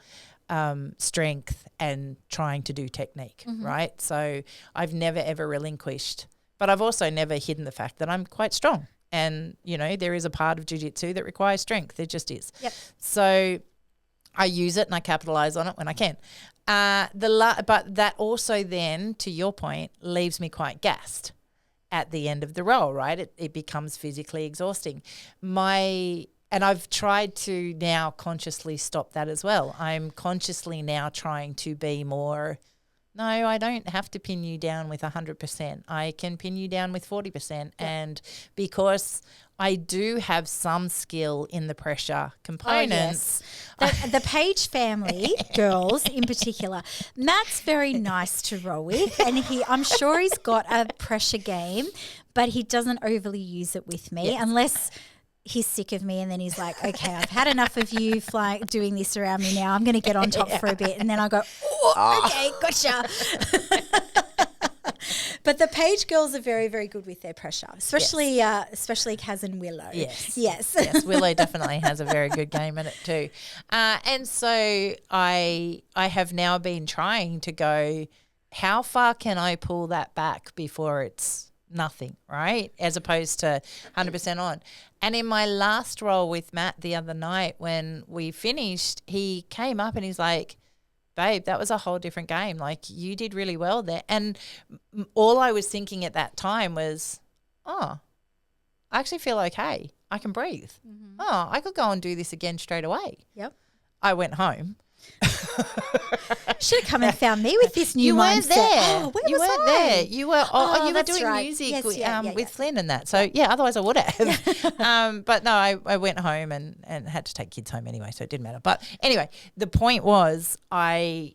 strength and trying to do technique, right? So I've never, ever relinquished. But I've also never hidden the fact that I'm quite strong. And, there is a part of jiu-jitsu that requires strength. There just is. Yep. So I use it and I capitalize on it when I can. But that also then, to your point, leaves me quite gassed at the end of the roll, right? It becomes physically exhausting. And I've tried to now consciously stop that as well. I'm consciously now trying to be more, no, I don't have to pin you down with 100%. I can pin you down with 40%. Yeah. And because I do have some skill in the pressure components. Oh, yes. The Page family, girls in particular, Matt's very nice to roll with, and I'm sure he's got a pressure game, but he doesn't overly use it with me unless he's sick of me and then he's like, okay, I've had enough of you doing this around me now. I'm going to get on top for a bit. And then I go, okay, gotcha. But the Page girls are very, very good with their pressure, especially Kaz and Willow. Yes, Willow definitely has a very good game in it too. And so I have now been trying to go, how far can I pull that back before it's nothing, right? As opposed to 100% on. And in my last roll with Matt the other night when we finished, he came up and he's like, babe, that was a whole different game. Like, you did really well there. And all I was thinking at that time was, oh, I actually feel okay. I can breathe. Oh, I could go and do this again straight away. Yep. I went home Should have come and found me with this new You weren't mindset. there. Oh, where you was weren't I? there. You were. You were that's doing right. music Yes, with Flynn and that. So otherwise I would have. But no, I went home and had to take kids home anyway, so it didn't matter. But anyway, the point was, I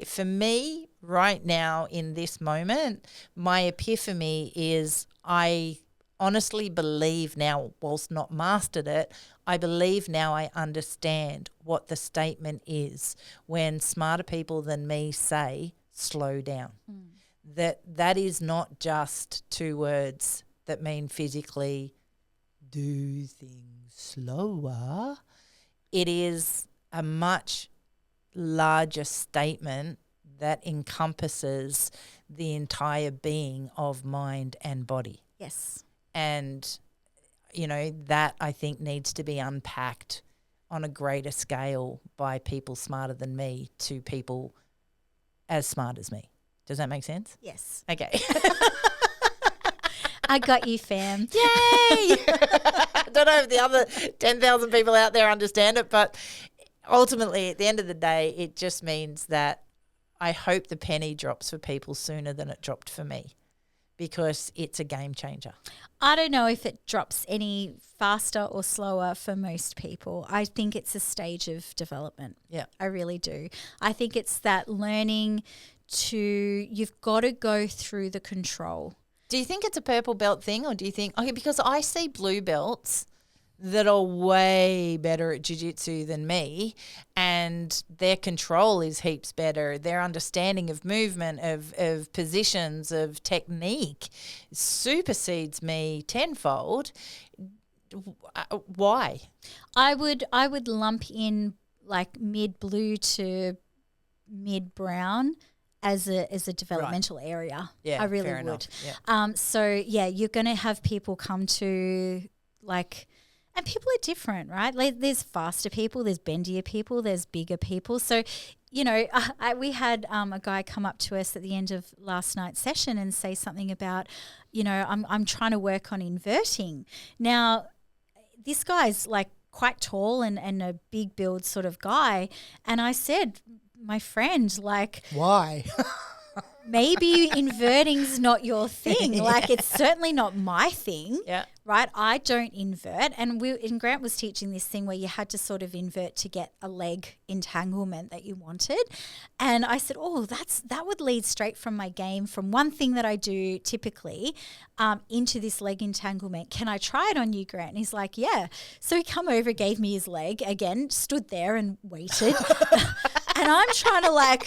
for me right now in this moment, my epiphany is I honestly believe now, whilst not mastered it, I believe now I understand what the statement is when smarter people than me say, slow down. That is not just two words that mean physically do things slower. It is a much larger statement that encompasses the entire being of mind and body. Yes. And, that I think needs to be unpacked on a greater scale by people smarter than me to people as smart as me. Does that make sense? Yes. Okay. I got you, fam. Yay! I don't know if the other 10,000 people out there understand it, but ultimately at the end of the day, it just means that I hope the penny drops for people sooner than it dropped for me, because it's a game changer. I don't know if it drops any faster or slower for most people. I think it's a stage of development. Yeah. I really do. I think it's that learning you've got to go through the control. Do you think it's a purple belt thing, or do you think, because I see blue belts that are way better at jiu-jitsu than me, and their control is heaps better. Their understanding of movement, of positions, of technique supersedes me tenfold. Why? I would lump in like mid blue to mid brown as a developmental area. Yeah, I really fair would. enough. Yeah. You're going to have people come to and people are different, right? There's faster people, there's bendier people, there's bigger people. So, we had a guy come up to us at the end of last night's session and say something about, I'm trying to work on inverting. Now, this guy's like quite tall and a big build sort of guy. And I said, my friend, why? Maybe inverting's not your thing. It's certainly not my thing. Yeah. Right? I don't invert. And Grant was teaching this thing where you had to sort of invert to get a leg entanglement that you wanted. And I said, that would lead straight from my game, from one thing that I do typically, into this leg entanglement. Can I try it on you, Grant? And he's like, yeah. So he come over, gave me his leg again, stood there and waited. And I'm trying to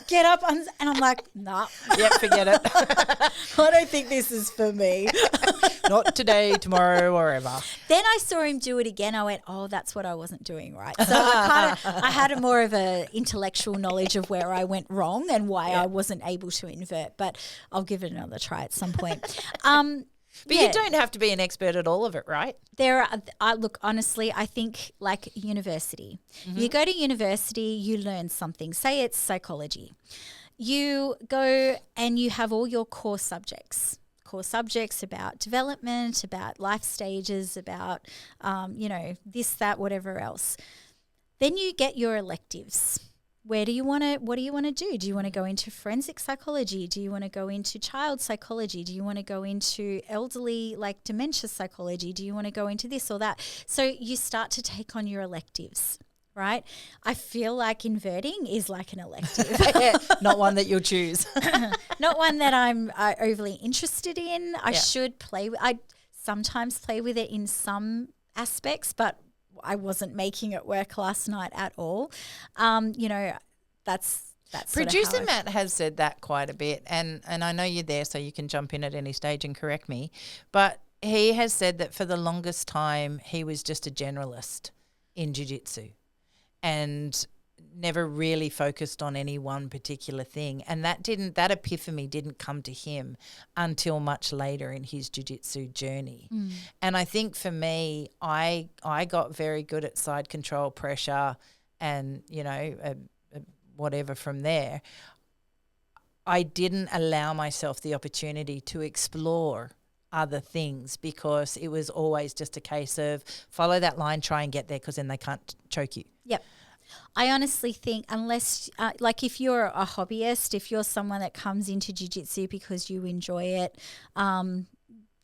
get up and I'm like, nah. Yeah, forget it. I don't think this is for me. Not today, tomorrow, or ever. Then I saw him do it again. I went, that's what I wasn't doing right. So I had a more of a intellectual knowledge of where I went wrong and why I wasn't able to invert. But I'll give it another try at some point. But you don't have to be an expert at all of it, right? Look, honestly, I think like university. Mm-hmm. You go to university, you learn something. Say it's psychology. You go and you have all your core subjects about development, about life stages, about, this, that, whatever else. Then you get your electives. What do you want to do? Do you want to go into forensic psychology? Do you want to go into child psychology? Do you want to go into elderly, dementia psychology? Do you want to go into this or that? So you start to take on your electives, right? I feel like inverting is like an elective. Not one that you'll choose. Not one that I'm overly interested in. I sometimes play with it in some aspects, but I wasn't making it work last night at all. That's Producer Matt has said that quite a bit, and I know you're there, so you can jump in at any stage and correct me. But he has said that for the longest time he was just a generalist in jiu-jitsu and never really focused on any one particular thing, and that epiphany didn't come to him until much later in his jiu-jitsu journey. And I think for me, I got very good at side control, pressure, and whatever from there. I didn't allow myself the opportunity to explore other things because it was always just a case of follow that line, try and get there, because then they can't choke you. Yep. I honestly think unless, like if you're a hobbyist, if you're someone that comes into jiu-jitsu because you enjoy it,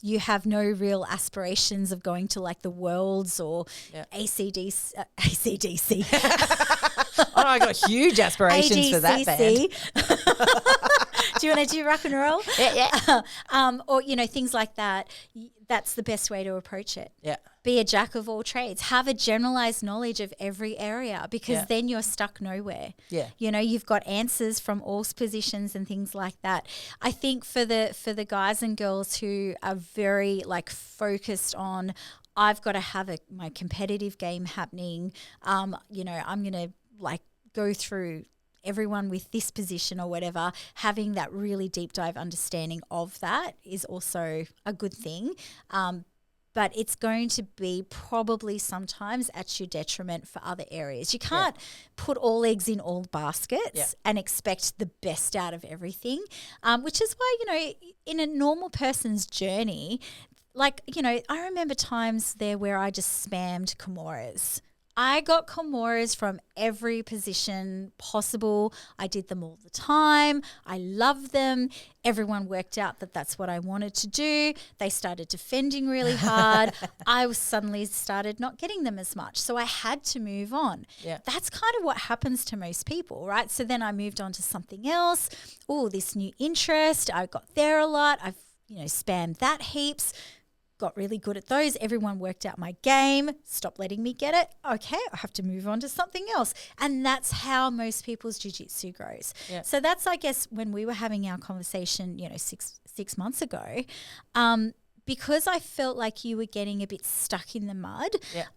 you have no real aspirations of going to like the Worlds or ACDC. Oh, I got huge aspirations for that band. Do you want to do rock and roll? Yeah. Or, things like that. That's the best way to approach it. Yeah. Be a jack of all trades. Have a generalized knowledge of every area because then you're stuck nowhere. Yeah. You've got answers from all positions and things like that. I think for the guys and girls who are very like focused on, I've got to have my competitive game happening. I'm going to like go through everyone with this position or whatever, having that really deep dive understanding of that is also a good thing. But it's going to be probably sometimes at your detriment for other areas. You can't put all eggs in all baskets and expect the best out of everything, which is why, in a normal person's journey, like, I remember times there where I just spammed Kimuras. I got Kimuras from every position possible. I did them all the time. I loved them. Everyone worked out that that's what I wanted to do. They started defending really hard. I suddenly started not getting them as much. So I had to move on. Yeah. That's kind of what happens to most people, right? So then I moved on to something else. Oh, this new interest. I got there a lot. I've, spammed that heaps. Got really good at those. Everyone worked out my game, stopped letting me get it. Okay, I have to move on to something else. And that's how most people's jiu-jitsu grows. Yeah. So that's, I guess, when we were having our conversation, 6 months ago, because I felt like you were getting a bit stuck in the mud,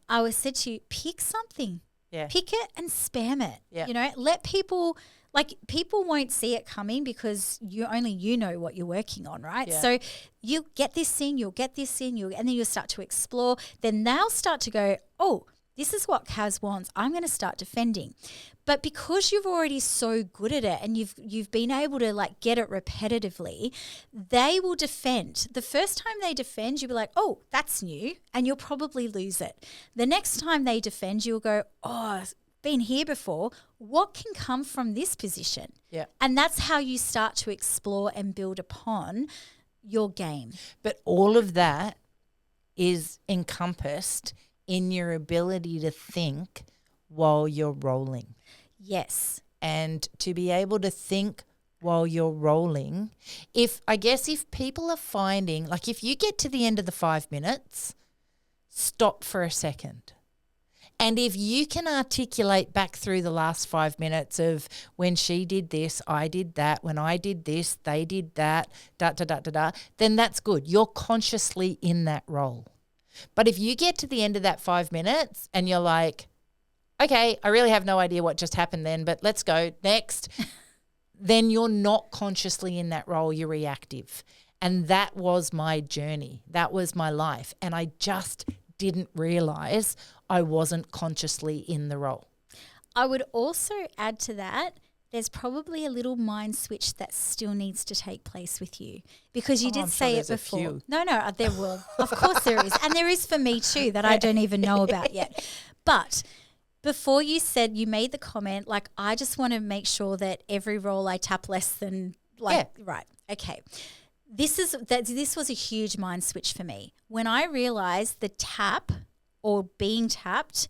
I was said to you, pick something. Yeah. Pick it and spam it. Yeah. Let people won't see it coming because you know what you're working on, right? Yeah. So you get this in, you'll get this in, and then you'll start to explore. Then they'll start to go, oh, this is what Kaz wants. I'm going to start defending. But because you've already so good at it and you've been able to like get it repetitively, they will defend. The first time they defend, you'll be like, oh, that's new, and you'll probably lose it. The next time they defend, you'll go, oh, been here before. What can come from this position? Yeah. And that's how you start to explore and build upon your game. But all of that is encompassed in your ability to think while you're rolling. Yes. And to be able to think while you're rolling, if people are finding, like if you get to the end of the 5 minutes, stop for a second. And if you can articulate back through the last 5 minutes of when she did this, I did that, when I did this, they did that, then that's good. You're consciously in that role. But if you get to the end of that 5 minutes and you're like, okay, I really have no idea what just happened then, but let's go next, then you're not consciously in that role, you're reactive. And that was my journey. That was my life. And I just didn't realize I wasn't consciously in the role. I would also add to that, there's probably a little mind switch that still needs to take place with you because you did I'm say sure it there's a before. few. No, there will. Of course there is. And there is for me too that I don't even know about yet. But before you said, you made the comment, like, I just want to make sure that every roll I tap less than right. Okay. This was a huge mind switch for me. When I realized the tap or being tapped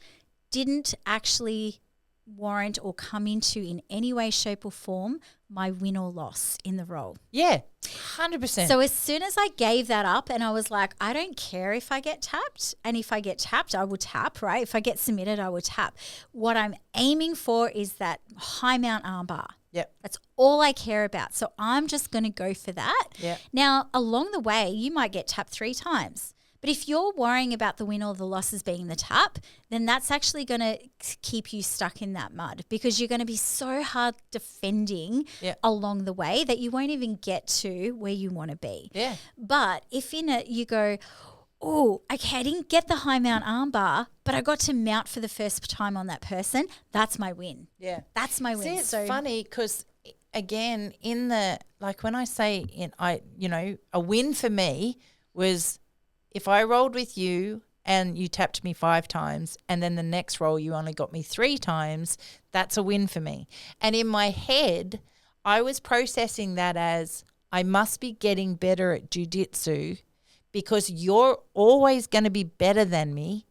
didn't actually warrant or come into in any way, shape or form my win or loss in the roll. Yeah, 100%. So as soon as I gave that up and I was like, I don't care if I get tapped, and if I get tapped, I will tap, right? If I get submitted, I will tap. What I'm aiming for is that high mount armbar. Yep. That's all I care about. So I'm just going to go for that. Yep. Now, along the way, you might get tapped 3 times. But if you're worrying about the win or the losses being the tap, then that's actually going to keep you stuck in that mud because you're going to be so hard defending along the way that you won't even get to where you want to be. Yeah. But if in it you go, oh, okay, I didn't get the high mount armbar, but I got to mount for the first time on that person, that's my win. Yeah. That's my win. It's funny because, again, when I say a win for me was if I rolled with you and you tapped me 5 times, and then the next roll you only got me 3 times, that's a win for me. And in my head, I was processing that as I must be getting better at jiu-jitsu because you're always going to be better than me.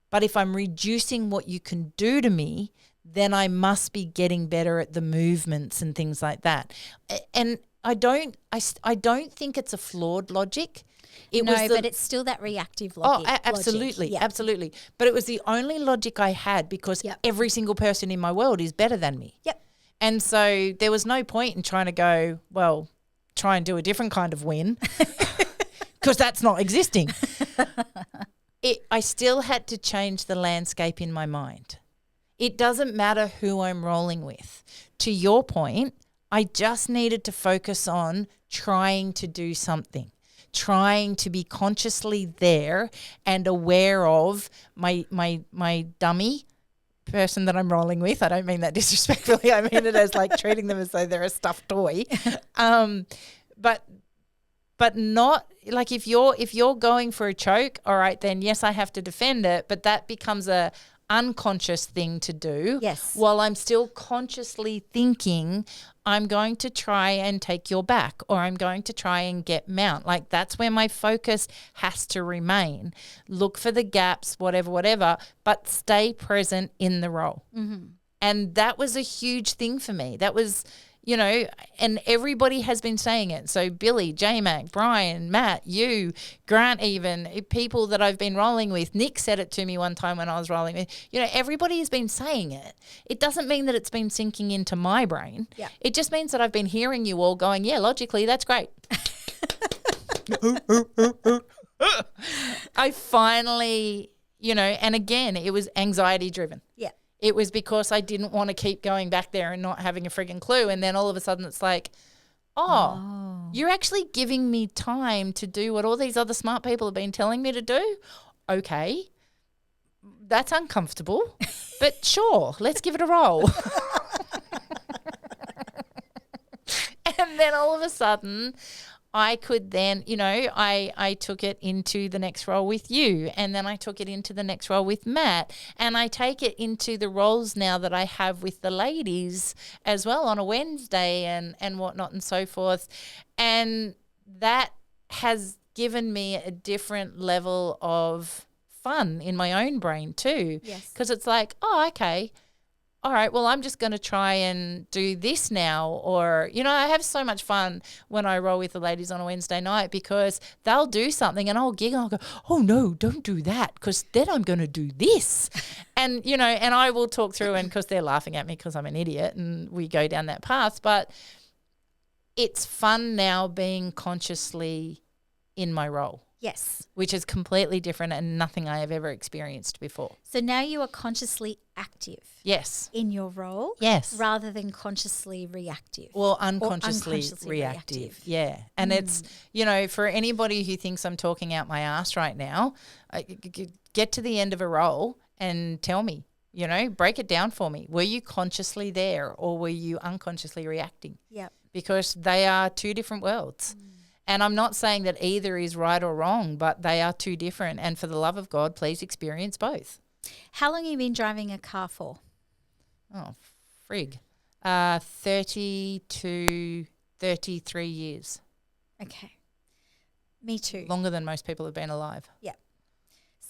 But if I'm reducing what you can do to me, then I must be getting better at the movements and things like that. And I don't think it's a flawed logic. But it's still that reactive logic. Oh, absolutely, logic. absolutely. But it was the only logic I had because every single person in my world is better than me. Yep. And so there was no point in trying to go, well, try and do a different kind of win because that's not existing. I still had to change the landscape in my mind. It doesn't matter who I'm rolling with. To your point, I just needed to focus on trying to do something, trying to be consciously there and aware of my dummy person that I'm rolling with. I don't mean that disrespectfully. I mean it as like treating them as though they're a stuffed toy. But not like if you're going for a choke, all right, then yes, I have to defend it, but that becomes a unconscious thing to do. Yes. While I'm still consciously thinking I'm going to try and take your back or I'm going to try and get mount. Like that's where my focus has to remain. Look for the gaps, whatever, but stay present in the roll. Mm-hmm. And that was a huge thing for me. That was, and everybody has been saying it. So Billy, J-Mac, Brian, Matt, you, Grant even, people that I've been rolling with. Nick said it to me one time when I was rolling with. Everybody has been saying it. It doesn't mean that it's been sinking into my brain. Yeah. It just means that I've been hearing you all going, yeah, logically, that's great. I finally, and again, it was anxiety driven. Yeah. It was because I didn't want to keep going back there and not having a frigging clue. And then all of a sudden it's like, you're actually giving me time to do what all these other smart people have been telling me to do? Okay, that's uncomfortable, but sure, let's give it a roll. And then all of a sudden I could then, I took it into the next role with you, and then I took it into the next role with Matt, and I take it into the roles now that I have with the ladies as well on a Wednesday and whatnot and so forth. And that has given me a different level of fun in my own brain too. Yes. Because it's like, okay, all right, well, I'm just going to try and do this now. Or, I have so much fun when I roll with the ladies on a Wednesday night because they'll do something and I'll giggle. I'll go, oh, no, don't do that because then I'm going to do this. And, and I will talk through and because they're laughing at me because I'm an idiot and we go down that path. But it's fun now being consciously in my role. Yes. Which is completely different and nothing I have ever experienced before. So now you are consciously active. Yes. In your role. Yes. Rather than consciously reactive. Well, unconsciously reactive. Yeah. And it's, for anybody who thinks I'm talking out my ass right now, get to the end of a role and tell me, break it down for me. Were you consciously there or were you unconsciously reacting? Yep. Because they are two different worlds. And I'm not saying that either is right or wrong, but they are two different. And for the love of God, please experience both. How long have you been driving a car for? Oh, frig. 30 to 33 years. Okay. Me too. Longer than most people have been alive. Yeah.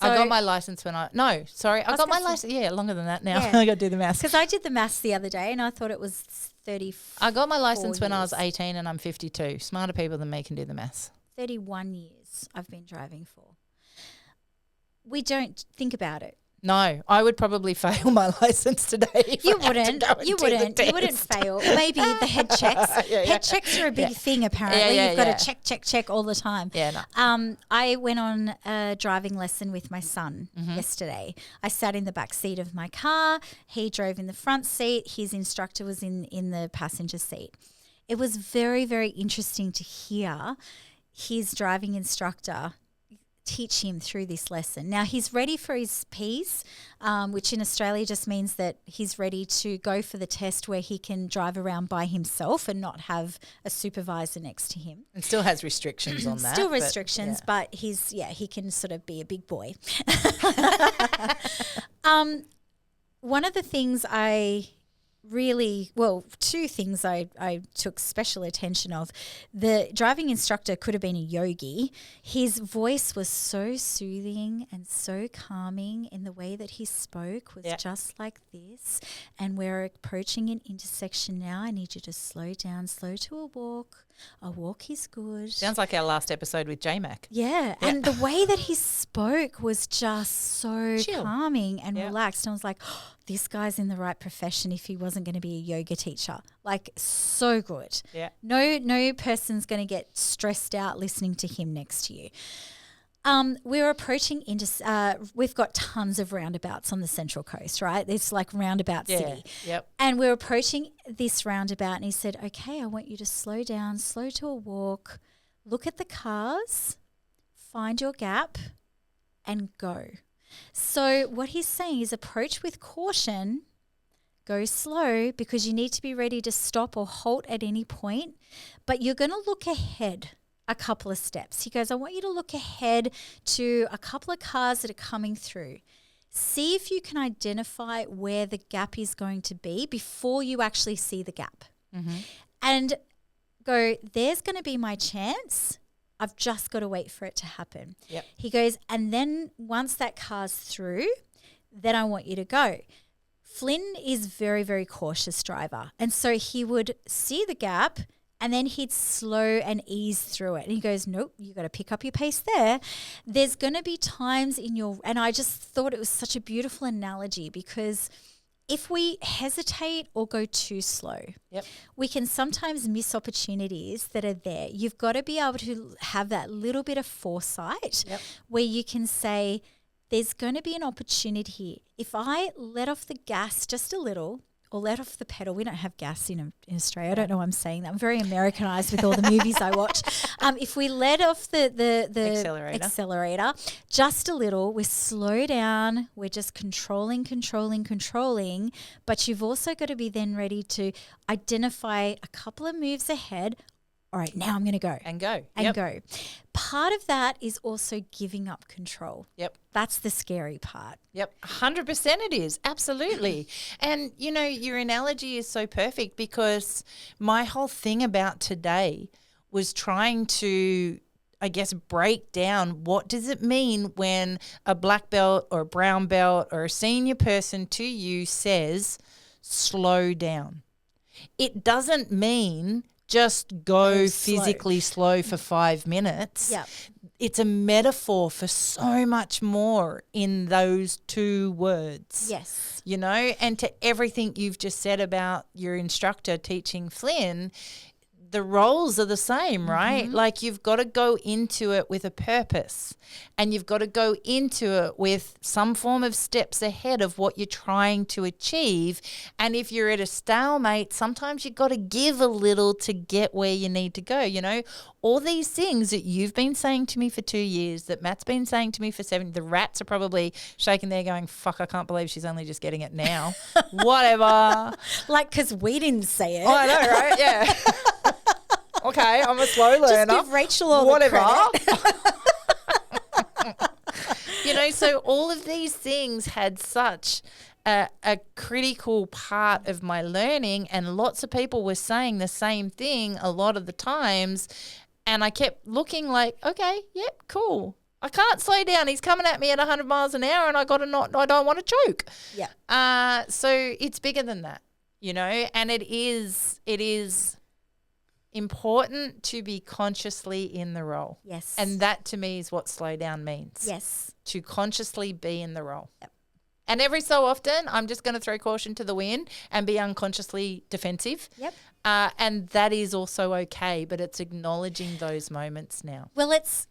So I got my license I got my license. Yeah, longer than that now. Yeah. I got to do the maths. Because I did the maths the other day and I thought it was 34 I got my license when I was years. 18 and I'm 52. Smarter people than me can do the maths. 31 years I've been driving for. We don't think about it. No, I would probably fail my license today. If You I had to wouldn't. go and You do the wouldn't. You wouldn't test. fail. Maybe the head checks. Head checks are a big thing apparently. Yeah, You've got yeah. to check all the time. Yeah, no. I went on a driving lesson with my son Mm-hmm. yesterday. I sat in the back seat of my car. He drove in the front seat. His instructor was in the passenger seat. It was very, very interesting to hear his driving instructor teach him through this lesson. Now he's ready for his P's, which in Australia just means that he's ready to go for the test where he can drive around by himself and not have a supervisor next to him. And still has restrictions on that. Still restrictions, but he can sort of be a big boy. One of the things two things I took special attention of. The driving instructor could have been a yogi. His voice was so soothing and so calming in the way that he spoke was just like this. And we're approaching an intersection now. I need you to slow down, slow to a walk. A walk is good. Sounds like our last episode with J-Mac. Yeah. And the way that he spoke was just so Chill. calming and relaxed. And I was like, this guy's in the right profession if he wasn't going to be a yoga teacher. Like, so good. Yeah. No person's going to get stressed out listening to him next to you. We're approaching we've got tons of roundabouts on the Central Coast, right? It's like roundabout city. Yep. And we're approaching this roundabout and he said, okay, I want you to slow down, slow to a walk, look at the cars, find your gap and go. So what he's saying is approach with caution, go slow because you need to be ready to stop or halt at any point, but you're going to look ahead a couple of steps. He goes, I want you to look ahead to a couple of cars that are coming through. See if you can identify where the gap is going to be before you actually see the gap. Mm-hmm. And go, there's going to be my chance. I've just got to wait for it to happen. Yep. He goes, and then once that car's through, then I want you to go. Flynn is very, very cautious driver. And so he would see the gap and then he'd slow and ease through it. And he goes, nope, you got to pick up your pace there. There's going to be times and I just thought it was such a beautiful analogy because if we hesitate or go too slow, we can sometimes miss opportunities that are there. You've got to be able to have that little bit of foresight where you can say, there's going to be an opportunity here. If I let off the gas just a little, or let off the pedal. We don't have gas in Australia. I don't know why I'm saying that. I'm very Americanized with all the movies I watch. If we let off the accelerator just a little, we slow down. We're just controlling. But you've also got to be then ready to identify a couple of moves ahead. All right, now I'm going to go. And go. Go. Part of that is also giving up control. Yep. That's the scary part. Yep, 100% it is. Absolutely. And, you know, your analogy is so perfect because my whole thing about today was trying to, I guess, break down what does it mean when a black belt or a brown belt or a senior person to you says, slow down. It doesn't mean just go physically slow for 5 minutes. Yeah. It's a metaphor for so much more in those two words. Yes. You know, and to everything you've just said about your instructor teaching Flynn, the roles are the same, right? Mm-hmm. Like you've got to go into it with a purpose and you've got to go into it with some form of steps ahead of what you're trying to achieve. And if you're at a stalemate, sometimes you've got to give a little to get where you need to go. You know, all these things that you've been saying to me for 2 years, that Matt's been saying to me for 7, the rats are probably shaking there going, fuck, I can't believe she's only just getting it now. Whatever. Like, because we didn't say it. Oh, I know, right? Yeah. Okay, I'm a slow learner. Just give Rachel all the credit. You know, so all of these things had such a critical part of my learning, and lots of people were saying the same thing a lot of the times, and I kept looking like, okay, yep, cool. I can't slow down. He's coming at me at 100 miles an hour, and I don't want to choke. Yeah. So it's bigger than that, you know, and it is important to be consciously in the role. Yes. And that to me is what slow down means. Yes. To consciously be in the role. Yep. And every so often, I'm just going to throw caution to the wind and be unconsciously defensive. Yep. And that is also okay, but it's acknowledging those moments now. Well, it's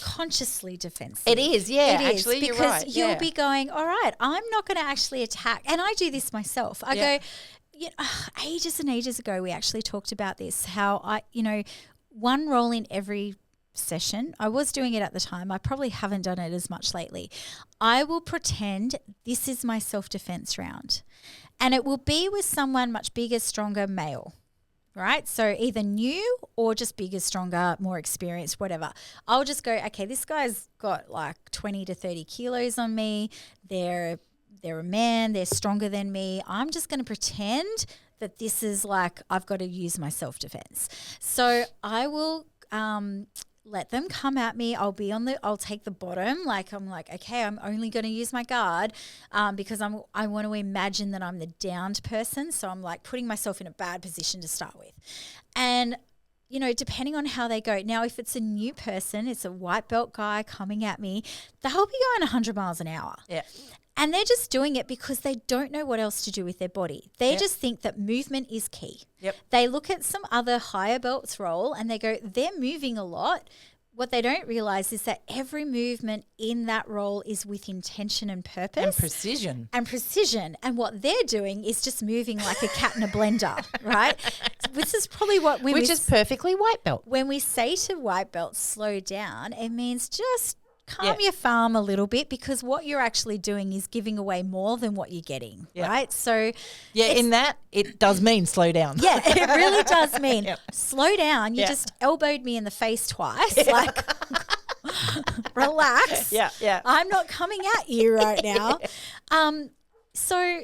consciously defensive. It is, yeah. It is, actually, because you're right. you'll be going, all right, I'm not going to actually attack. And I do this myself. I go, ages and ages ago, we actually talked about this, how one role in every session, I was doing it at the time. I probably haven't done it as much lately. I will pretend this is my self-defense round, and it will be with someone much bigger, stronger male. Right? So either new or just bigger, stronger, more experienced, whatever. I'll just go, okay, this guy's got like 20 to 30 kilos on me. They're a man. They're stronger than me. I'm just going to pretend that this is like I've got to use my self-defense. So I will let them come at me. I'll take the bottom. Like I'm like, okay, I'm only going to use my guard because I want to imagine that I'm the downed person. So I'm like putting myself in a bad position to start with. And, you know, depending on how they go. Now, if it's a new person, it's a white belt guy coming at me, they'll be going 100 miles an hour. Yeah. And they're just doing it because they don't know what else to do with their body. They just think that movement is key. Yep. They look at some other higher belts roll and they go, they're moving a lot. What they don't realize is that every movement in that roll is with intention and purpose. And precision. And what they're doing is just moving like a cat in a blender, right? This is probably what Which is perfectly white belt. When we say to white belts, slow down, it means just calm your farm a little bit, because what you're actually doing is giving away more than what you're getting, right? So in that, it does mean slow down. Yeah, it really does mean slow down. You just elbowed me in the face twice. Like, relax. Yeah. I'm not coming at you right now. So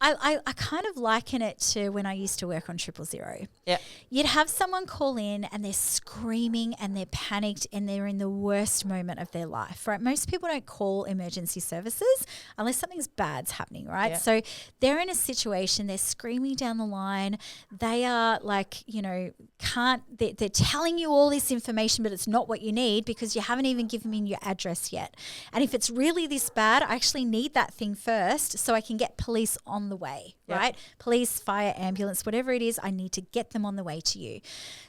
I kind of liken it to when I used to work on 000. Yeah. You'd have someone call in and they're screaming and they're panicked and they're in the worst moment of their life, right? Most people don't call emergency services unless something's bad's happening, right? Yeah. So they're in a situation, they're screaming down the line. They are like, you know, they're telling you all this information, but it's not what you need because you haven't even given me your address yet. And if it's really this bad, I actually need that thing first so I can get police on the way, right? Police, fire, ambulance, whatever it is, I need to get them on the way to you.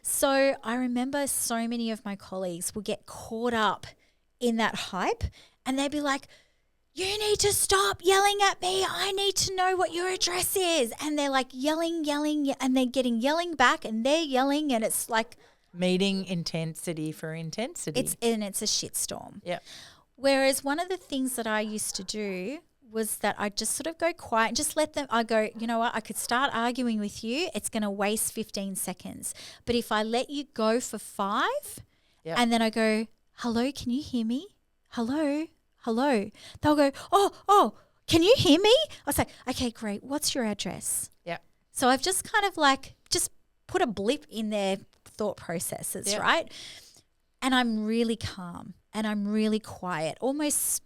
So I remember so many of my colleagues will get caught up in that hype and they'd be like, you need to stop yelling at me. I need to know what your address is. And they're like yelling, and they're getting yelling back and they're yelling, and it's like meeting intensity for intensity. It's a shitstorm. Yeah. Whereas one of the things that I used to do was that I just sort of go quiet and just let them, I go, you know what, I could start arguing with you. It's going to waste 15 seconds. But if I let you go for 5 and then I go, hello, can you hear me? Hello. They'll go, oh, can you hear me? I say, okay, great. What's your address? Yeah. So I've just kind of like just put a blip in their thought processes, right? And I'm really calm and I'm really quiet, almost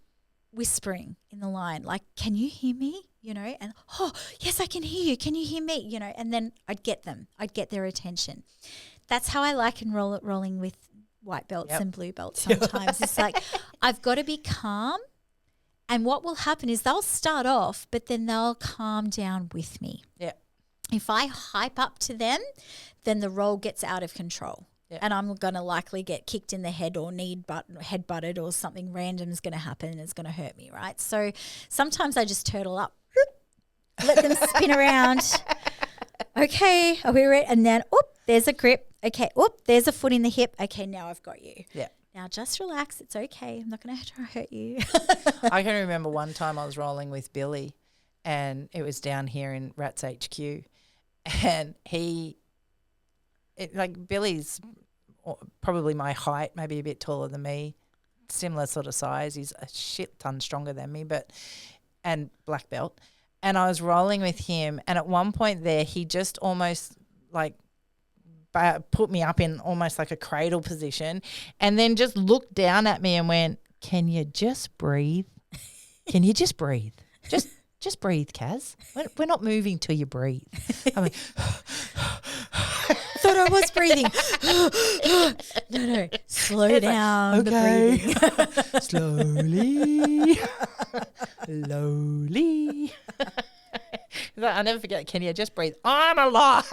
whispering in the line, like, can you hear me? You know, and oh, yes, I can hear you. Can you hear me? You know, and then I'd get their attention. That's how I like rolling with white belts and blue belts sometimes. It's like, I've got to be calm. And what will happen is they'll start off, but then they'll calm down with me. Yeah. If I hype up to them, then the roll gets out of control. Yeah. And I'm going to likely get kicked in the head or head butted, or something random is going to happen and it's going to hurt me, right? So sometimes I just turtle up, let them spin around. Okay, are we ready? And then, there's a grip. Okay, there's a foot in the hip. Okay, now I've got you. Yeah. Now just relax. It's okay. I'm not going to try to hurt you. I can remember one time I was rolling with Billy, and it was down here in Rats HQ, and Billy's probably my height, maybe a bit taller than me, similar sort of size. He's a shit ton stronger than me, and black belt. And I was rolling with him, and at one point there, he just almost like put me up in almost like a cradle position, and then just looked down at me and went, "Can you just breathe? Can you just breathe? Just breathe, Kaz. We're not moving till you breathe." I'm like, thought I was breathing. No, slow down. Okay. The Slowly. I'll never forget. Can you just breathe? I'm alive.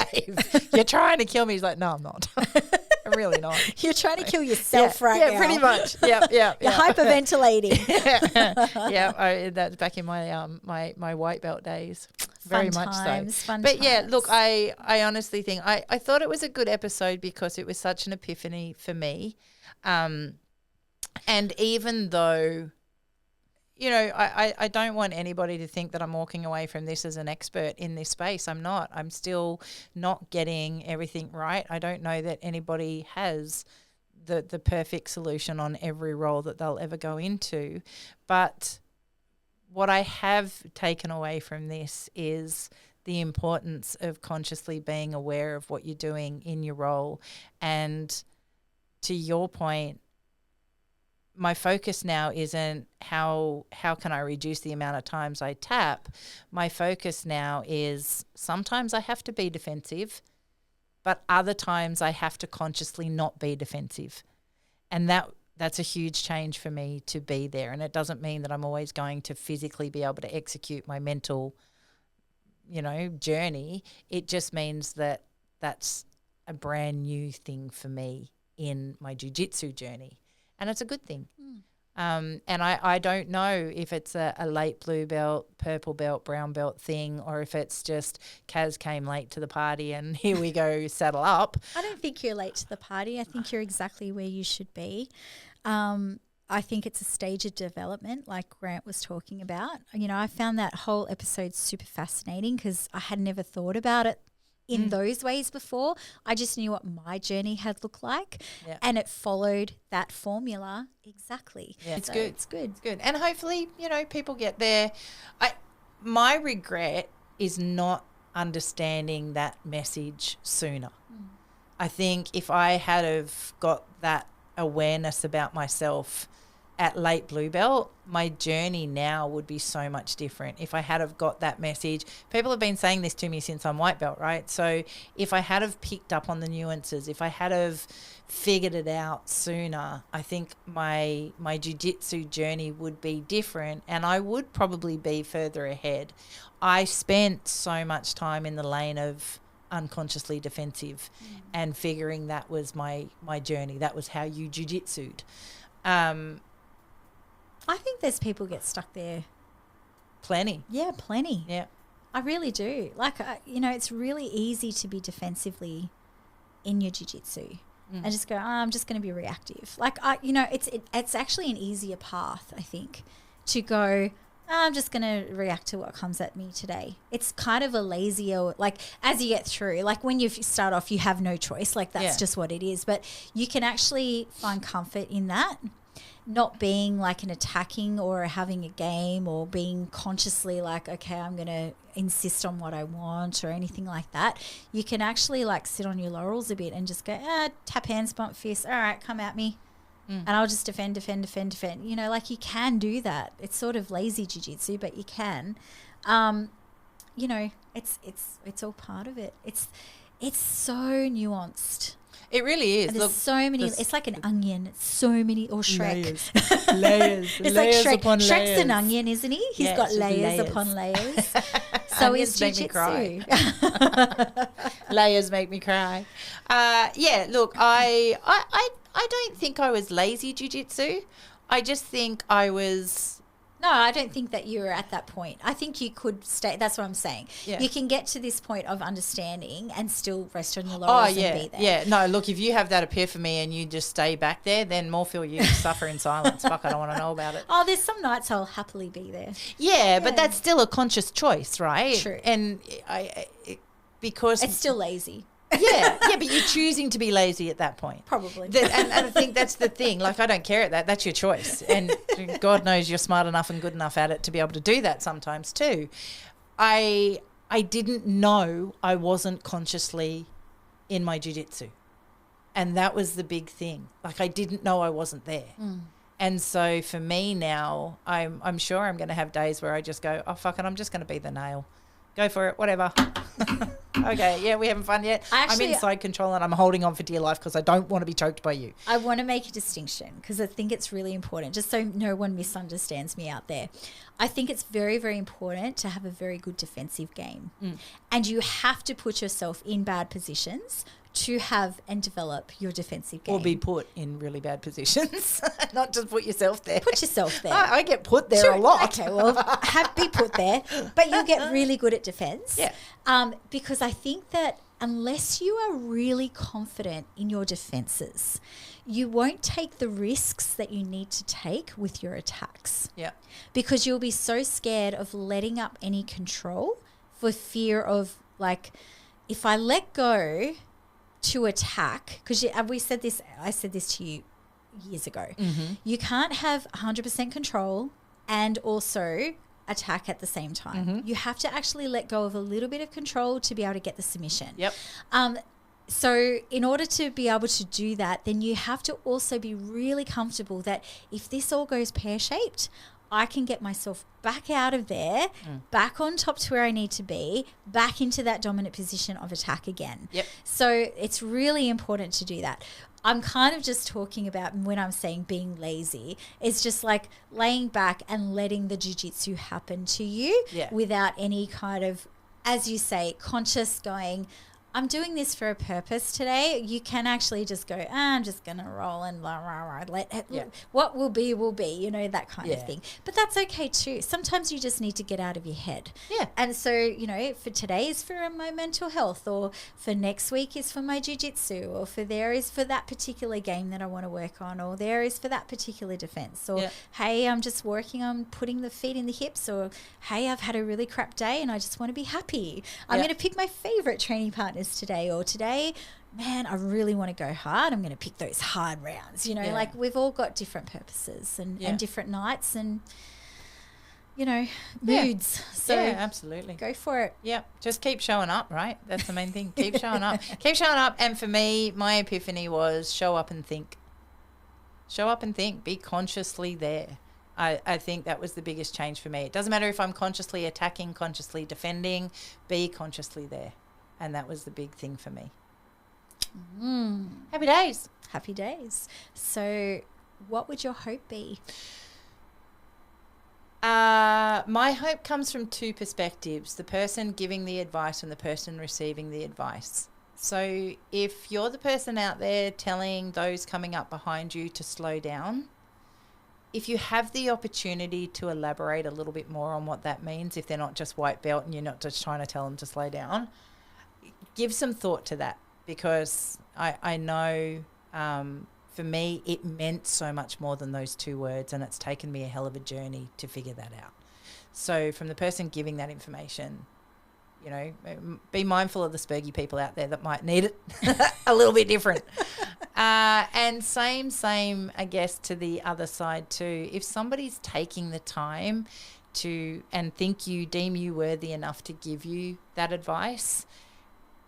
You're trying to kill me. He's like, no, I'm not. I'm really not. You're trying to kill yourself right now. Yeah, pretty much. Yeah. You're hyperventilating. That's back in my my white belt days. Very much so. Fun but times. yeah, look, I honestly think I thought it was a good episode because it was such an epiphany for me. And even though, you know, I don't want anybody to think that I'm walking away from this as an expert in this space. I'm not. I'm still not getting everything right. I don't know that anybody has the perfect solution on every role that they'll ever go into. But what I have taken away from this is the importance of consciously being aware of what you're doing in your role. And to your point, my focus now isn't how can I reduce the amount of times I tap. My focus now is sometimes I have to be defensive, but other times I have to consciously not be defensive. And that's a huge change for me to be there. And it doesn't mean that I'm always going to physically be able to execute my mental, you know, journey. It just means that that's a brand new thing for me in my jiu-jitsu journey. And it's a good thing. And I don't know if it's a late blue belt, purple belt, brown belt thing, or if it's just Kaz came late to the party and here we go, saddle up. I don't think you're late to the party. I think you're exactly where you should be. I think it's a stage of development like Grant was talking about. You know, I found that whole episode super fascinating because I had never thought about it in those ways before. I just knew what my journey had looked like, and it followed that formula exactly. Yeah, it's so good. It's good. It's good. And hopefully, you know, people get there. My regret is not understanding that message sooner. I think if I had have got that awareness about myself at late blue belt, my journey now would be so much different. If I had have got that message, people have been saying this to me since I'm white belt, right? So if I had have picked up on the nuances, if I had have figured it out sooner, I think my jiu-jitsu journey would be different and I would probably be further ahead. I spent so much time in the lane of unconsciously defensive and figuring that was my journey. That was how you jiu-jitsu'd. I think there's people get stuck there. Plenty. Yeah, plenty. Yeah. I really do. Like, you know, it's really easy to be defensively in your jiu-jitsu and just go, I'm just going to be reactive. Like, you know, it's actually an easier path, I think, to go, I'm just going to react to what comes at me today. It's kind of a lazier, like, as you get through, like when you start off, you have no choice. Like, that's just what it is. But you can actually find comfort in that. Not being like an attacking or having a game or being consciously like, okay, I'm going to insist on what I want or anything like that. You can actually like sit on your laurels a bit and just go, tap hands, bump fists. All right, come at me. And I'll just defend. You know, like you can do that. It's sort of lazy jiu-jitsu, but you can. You know, it's all part of it. It's so nuanced. It really is. And there's so many. It's like an onion. It's so many. Or Shrek. Layers. It's layers like Shrek. upon Shrek's layers. an onion, isn't he? He's Yeah, got it's just layers upon layers. So is Onions make me jiu-jitsu. Layers make me cry. Yeah, look, I don't think I was lazy jiu-jitsu. I just think I was... No, I don't think that you were at that point. I think you could stay. That's what I'm saying. Yeah. You can get to this point of understanding and still rest on your laurels and be there. Yeah. No, look, if you have that epiphany and you just stay back there, then more feel you suffer in silence. Fuck, I don't want to know about it. Oh, there's some nights I'll happily be there. Yeah, but that's still a conscious choice, right? True. And because... It's still lazy. yeah, but you're choosing to be lazy at that point. Probably. And I think that's the thing. Like, I don't care at that. That's your choice. And God knows you're smart enough and good enough at it to be able to do that sometimes too. I didn't know I wasn't consciously in my jiu-jitsu. And that was the big thing. Like, I didn't know I wasn't there. And so for me now, I'm sure I'm going to have days where I just go, oh, fuck it, I'm just going to be the nail. Go for it, whatever. Okay, yeah, we haven't fun yet. I'm in side control and I'm holding on for dear life because I don't want to be choked by you. I want to make a distinction because I think it's really important, just so no one misunderstands me out there. I think it's very, very important to have a very good defensive game. And you have to put yourself in bad positions to have and develop your defensive game. Or be put in really bad positions, not just put yourself there. Put yourself there. I get put there a lot. Okay, well, be put there, but you'll get really good at defense. Yeah. Because I think that unless you are really confident in your defenses, you won't take the risks that you need to take with your attacks. Yeah. Because you'll be so scared of letting up any control for fear of, like, if I let go to attack, because I said this to you years ago. Mm-hmm. You can't have 100% control and also attack at the same time. Mm-hmm. You have to actually let go of a little bit of control to be able to get the submission. Yep. So in order to be able to do that, then you have to also be really comfortable that if this all goes pear-shaped, I can get myself back out of there, back on top to where I need to be, back into that dominant position of attack again. Yep. So it's really important to do that. I'm kind of just talking about, when I'm saying being lazy, it's just like laying back and letting the jiu-jitsu happen to you without any kind of, as you say, conscious going, I'm doing this for a purpose today. You can actually just go, I'm just going to roll and blah, blah, blah. What will be, you know, that kind of thing. But that's okay too. Sometimes you just need to get out of your head. Yeah. And so, you know, for today is for my mental health, or for next week is for my jiu-jitsu, or for there is for that particular game that I want to work on, or there is for that particular defense, or hey, I'm just working on putting the feet in the hips, or hey, I've had a really crap day and I just want to be happy. I'm going to pick my favorite training partners today, or today, man, I really want to go hard. I'm going to pick those hard rounds. You know, like we've all got different purposes and different nights and, you know, moods. So yeah, absolutely. Go for it. Yeah, just keep showing up, right? That's the main thing. Keep showing up. Keep showing up. And for me, my epiphany was show up and think. Show up and think. Be consciously there. I think that was the biggest change for me. It doesn't matter if I'm consciously attacking, consciously defending, be consciously there. And that was the big thing for me. Happy days. Happy days. So what would your hope be? My hope comes from two perspectives, the person giving the advice and the person receiving the advice. So if you're the person out there telling those coming up behind you to slow down, if you have the opportunity to elaborate a little bit more on what that means, if they're not just white belt and you're not just trying to tell them to slow down, give some thought to that, because I know for me it meant so much more than those two words, and it's taken me a hell of a journey to figure that out. So from the person giving that information, you know, be mindful of the spurgy people out there that might need it a little bit different. And same, I guess, to the other side too. If somebody's taking the time to and deem you worthy enough to give you that advice,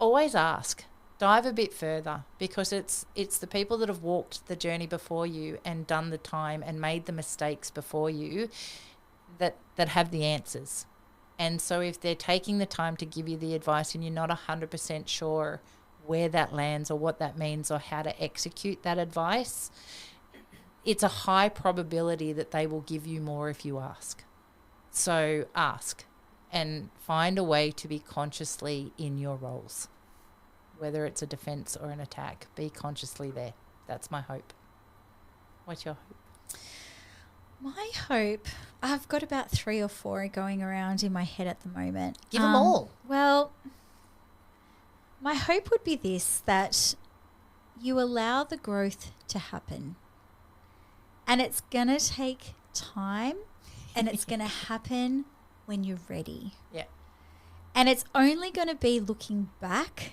always ask. Dive a bit further, because it's the people that have walked the journey before you and done the time and made the mistakes before you that have the answers. And so if they're taking the time to give you the advice and you're not 100% sure where that lands or what that means or how to execute that advice, it's a high probability that they will give you more if you ask. So ask and find a way to be consciously in your roles. Whether it's a defense or an attack, be consciously there. That's my hope. What's your hope? My hope, I've got about 3 or 4 going around in my head at the moment. Give them all. Well, my hope would be this, that you allow the growth to happen. And it's going to take time, and it's going to happen when you're ready. Yeah. And it's only going to be looking back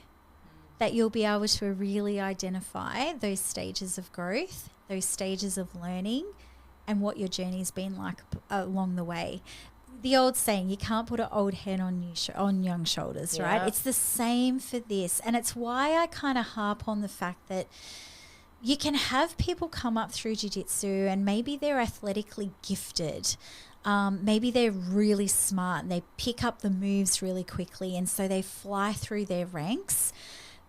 that you'll be able to really identify those stages of growth, those stages of learning, and what your journey's been like along the way. The old saying, you can't put an old head on young shoulders, right? It's the same for this. And it's why I kind of harp on the fact that you can have people come up through jiu-jitsu and maybe they're athletically gifted. Maybe they're really smart and they pick up the moves really quickly, and so they fly through their ranks,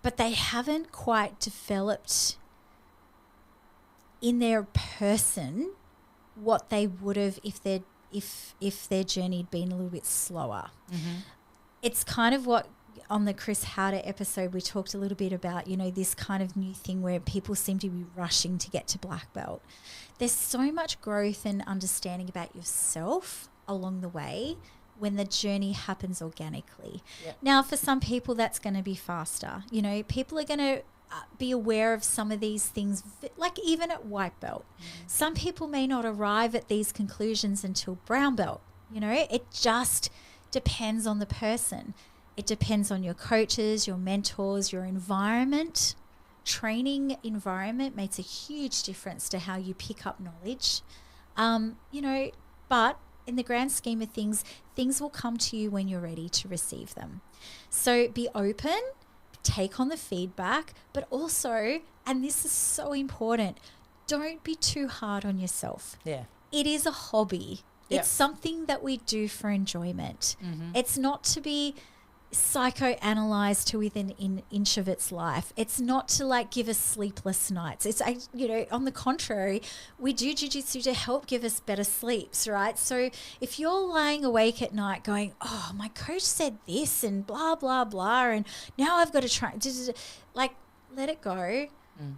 but they haven't quite developed in their person what they would have if their journey had been a little bit slower. Mm-hmm. It's kind of what on the Chris Howder episode we talked a little bit about, you know, this kind of new thing where people seem to be rushing to get to black belt. There's so much growth and understanding about yourself along the way when the journey happens organically. Yep. Now, for some people, that's going to be faster. You know, people are going to be aware of some of these things, like even at white belt. Some people may not arrive at these conclusions until brown belt. You know, it just depends on the person. It depends on your coaches, your mentors, your environment. Training environment makes a huge difference to how you pick up knowledge. You know, but in the grand scheme of things, things will come to you when you're ready to receive them. So be open, take on the feedback, but also, and this is so important, don't be too hard on yourself. Yeah. It is a hobby. Yep. It's something that we do for enjoyment. It's not to be psychoanalyzed to within an inch of its life. It's not to like give us sleepless nights. It's, you know, on the contrary, we do jiu-jitsu to help give us better sleeps, right? So if you're lying awake at night going, oh, my coach said this and blah, blah, blah, and now I've got to try, like, let it go.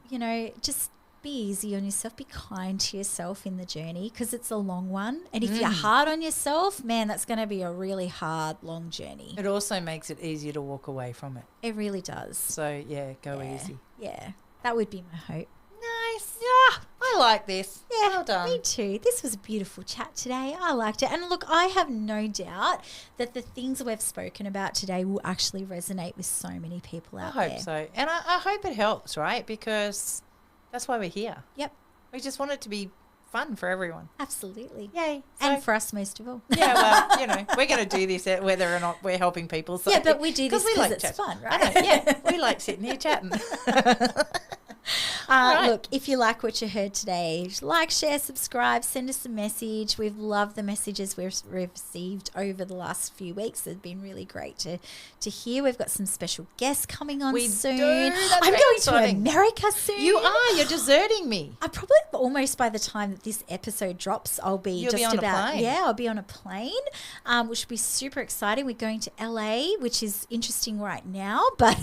You know, just be easy on yourself. Be kind to yourself in the journey because it's a long one. And if you're hard on yourself, man, that's going to be a really hard, long journey. It also makes it easier to walk away from it. It really does. So, yeah, go easy. Yeah, that would be my hope. Nice. Yeah, I like this. Yeah, well done. Me too. This was a beautiful chat today. I liked it. And look, I have no doubt that the things we've spoken about today will actually resonate with so many people out there. I hope so. And I hope it helps, right? Because that's why we're here. Yep, We just want it to be fun for everyone. absolutely. Yay. And for us most of all. Yeah, well, you know, we're going to do this whether or not we're helping people. So. Yeah, but we do this because like it's chat. fun, I right? know, yeah, we like sitting here chatting. Right. Look, if you like what you heard today, like, share, subscribe, send us a message. We've loved the messages we've received over the last few weeks. They've been really great to hear. We've got some special guests coming on We soon. do. That's I'm very going exciting. to America soon. You are. You're deserting me. I probably almost by the time that this episode drops, I'll be You'll just be on a about plane. I'll be on a plane, which will be super exciting. We're going to LA, which is interesting right now, but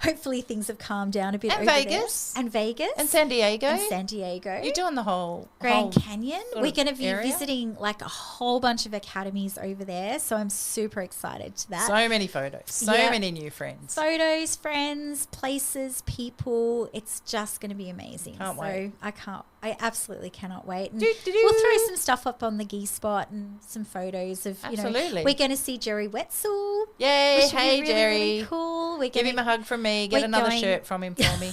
hopefully things have calmed down a bit. And over Vegas. there. And Vegas, And San Diego. and San Diego. You're doing the whole Grand Canyon. sort We're of going to be area? visiting like a whole bunch of academies over there, so I'm super excited to that. So many photos. So Yeah. many new friends. Photos, friends, places, people. It's just going to be amazing. Can't so wait. I absolutely cannot wait. And Do-do-do. we'll throw some stuff up on the Gi Spot and some photos of, you know, Absolutely. we're going to see Jerry Wetzel. Yay. Which will be Hey, really, Jerry. really cool. We're Give gonna, him a hug from me. Get we're another going- shirt from him for me.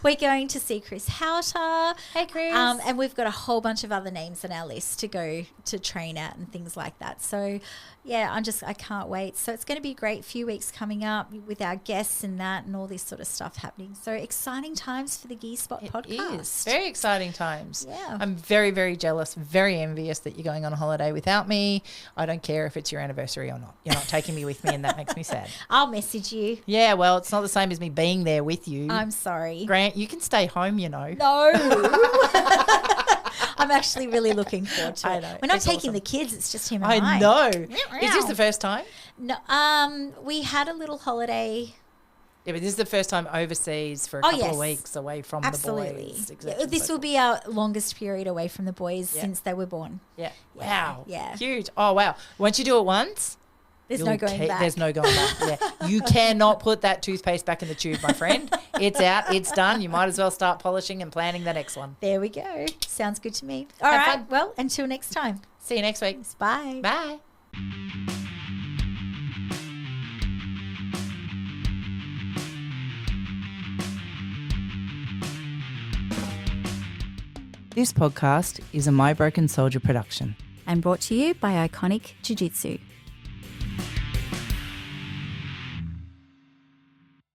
we're going to see Chris Houter. Hey, Chris. And we've got a whole bunch of other names on our list to go to train at and things like that. So, yeah, I can't wait. So it's going to be a great few weeks coming up with our guests and that and all this sort of stuff happening. So exciting times for the Gi Spot It podcast. is. Very exciting times. Yeah. I'm very, very jealous, very envious that you're going on a holiday without me. I don't care if it's your anniversary or not. You're not taking me with me, and that makes me sad. I'll message you. Yeah, well, it's not the same as me being there with you. I'm sorry. Grant, you can stay home, you know. No. I'm actually really looking forward to I it. know. We're not It's taking awesome. the kids. It's just him and I. I know. Is this the first time? No. We had a little holiday. Yeah, but this is the first time overseas for a Oh, couple of yes. weeks away from Absolutely. the boys. et Yeah, cetera, this so will be our longest period away from the boys Yeah. since they were born. Yeah. Yeah, Wow. yeah. Huge. Oh, wow. Once you do it once, There's you'll no going back. There's no going back. Yeah. You cannot put that toothpaste back in the tube, my friend. It's out. It's done. You might as well start polishing and planning the next one. There we go. Sounds good to me. All Have right. fun. Well, until next time. See you next week. Bye. Bye. This podcast is a My Broken Soldier production. And brought to you by Iconic Jiu-Jitsu.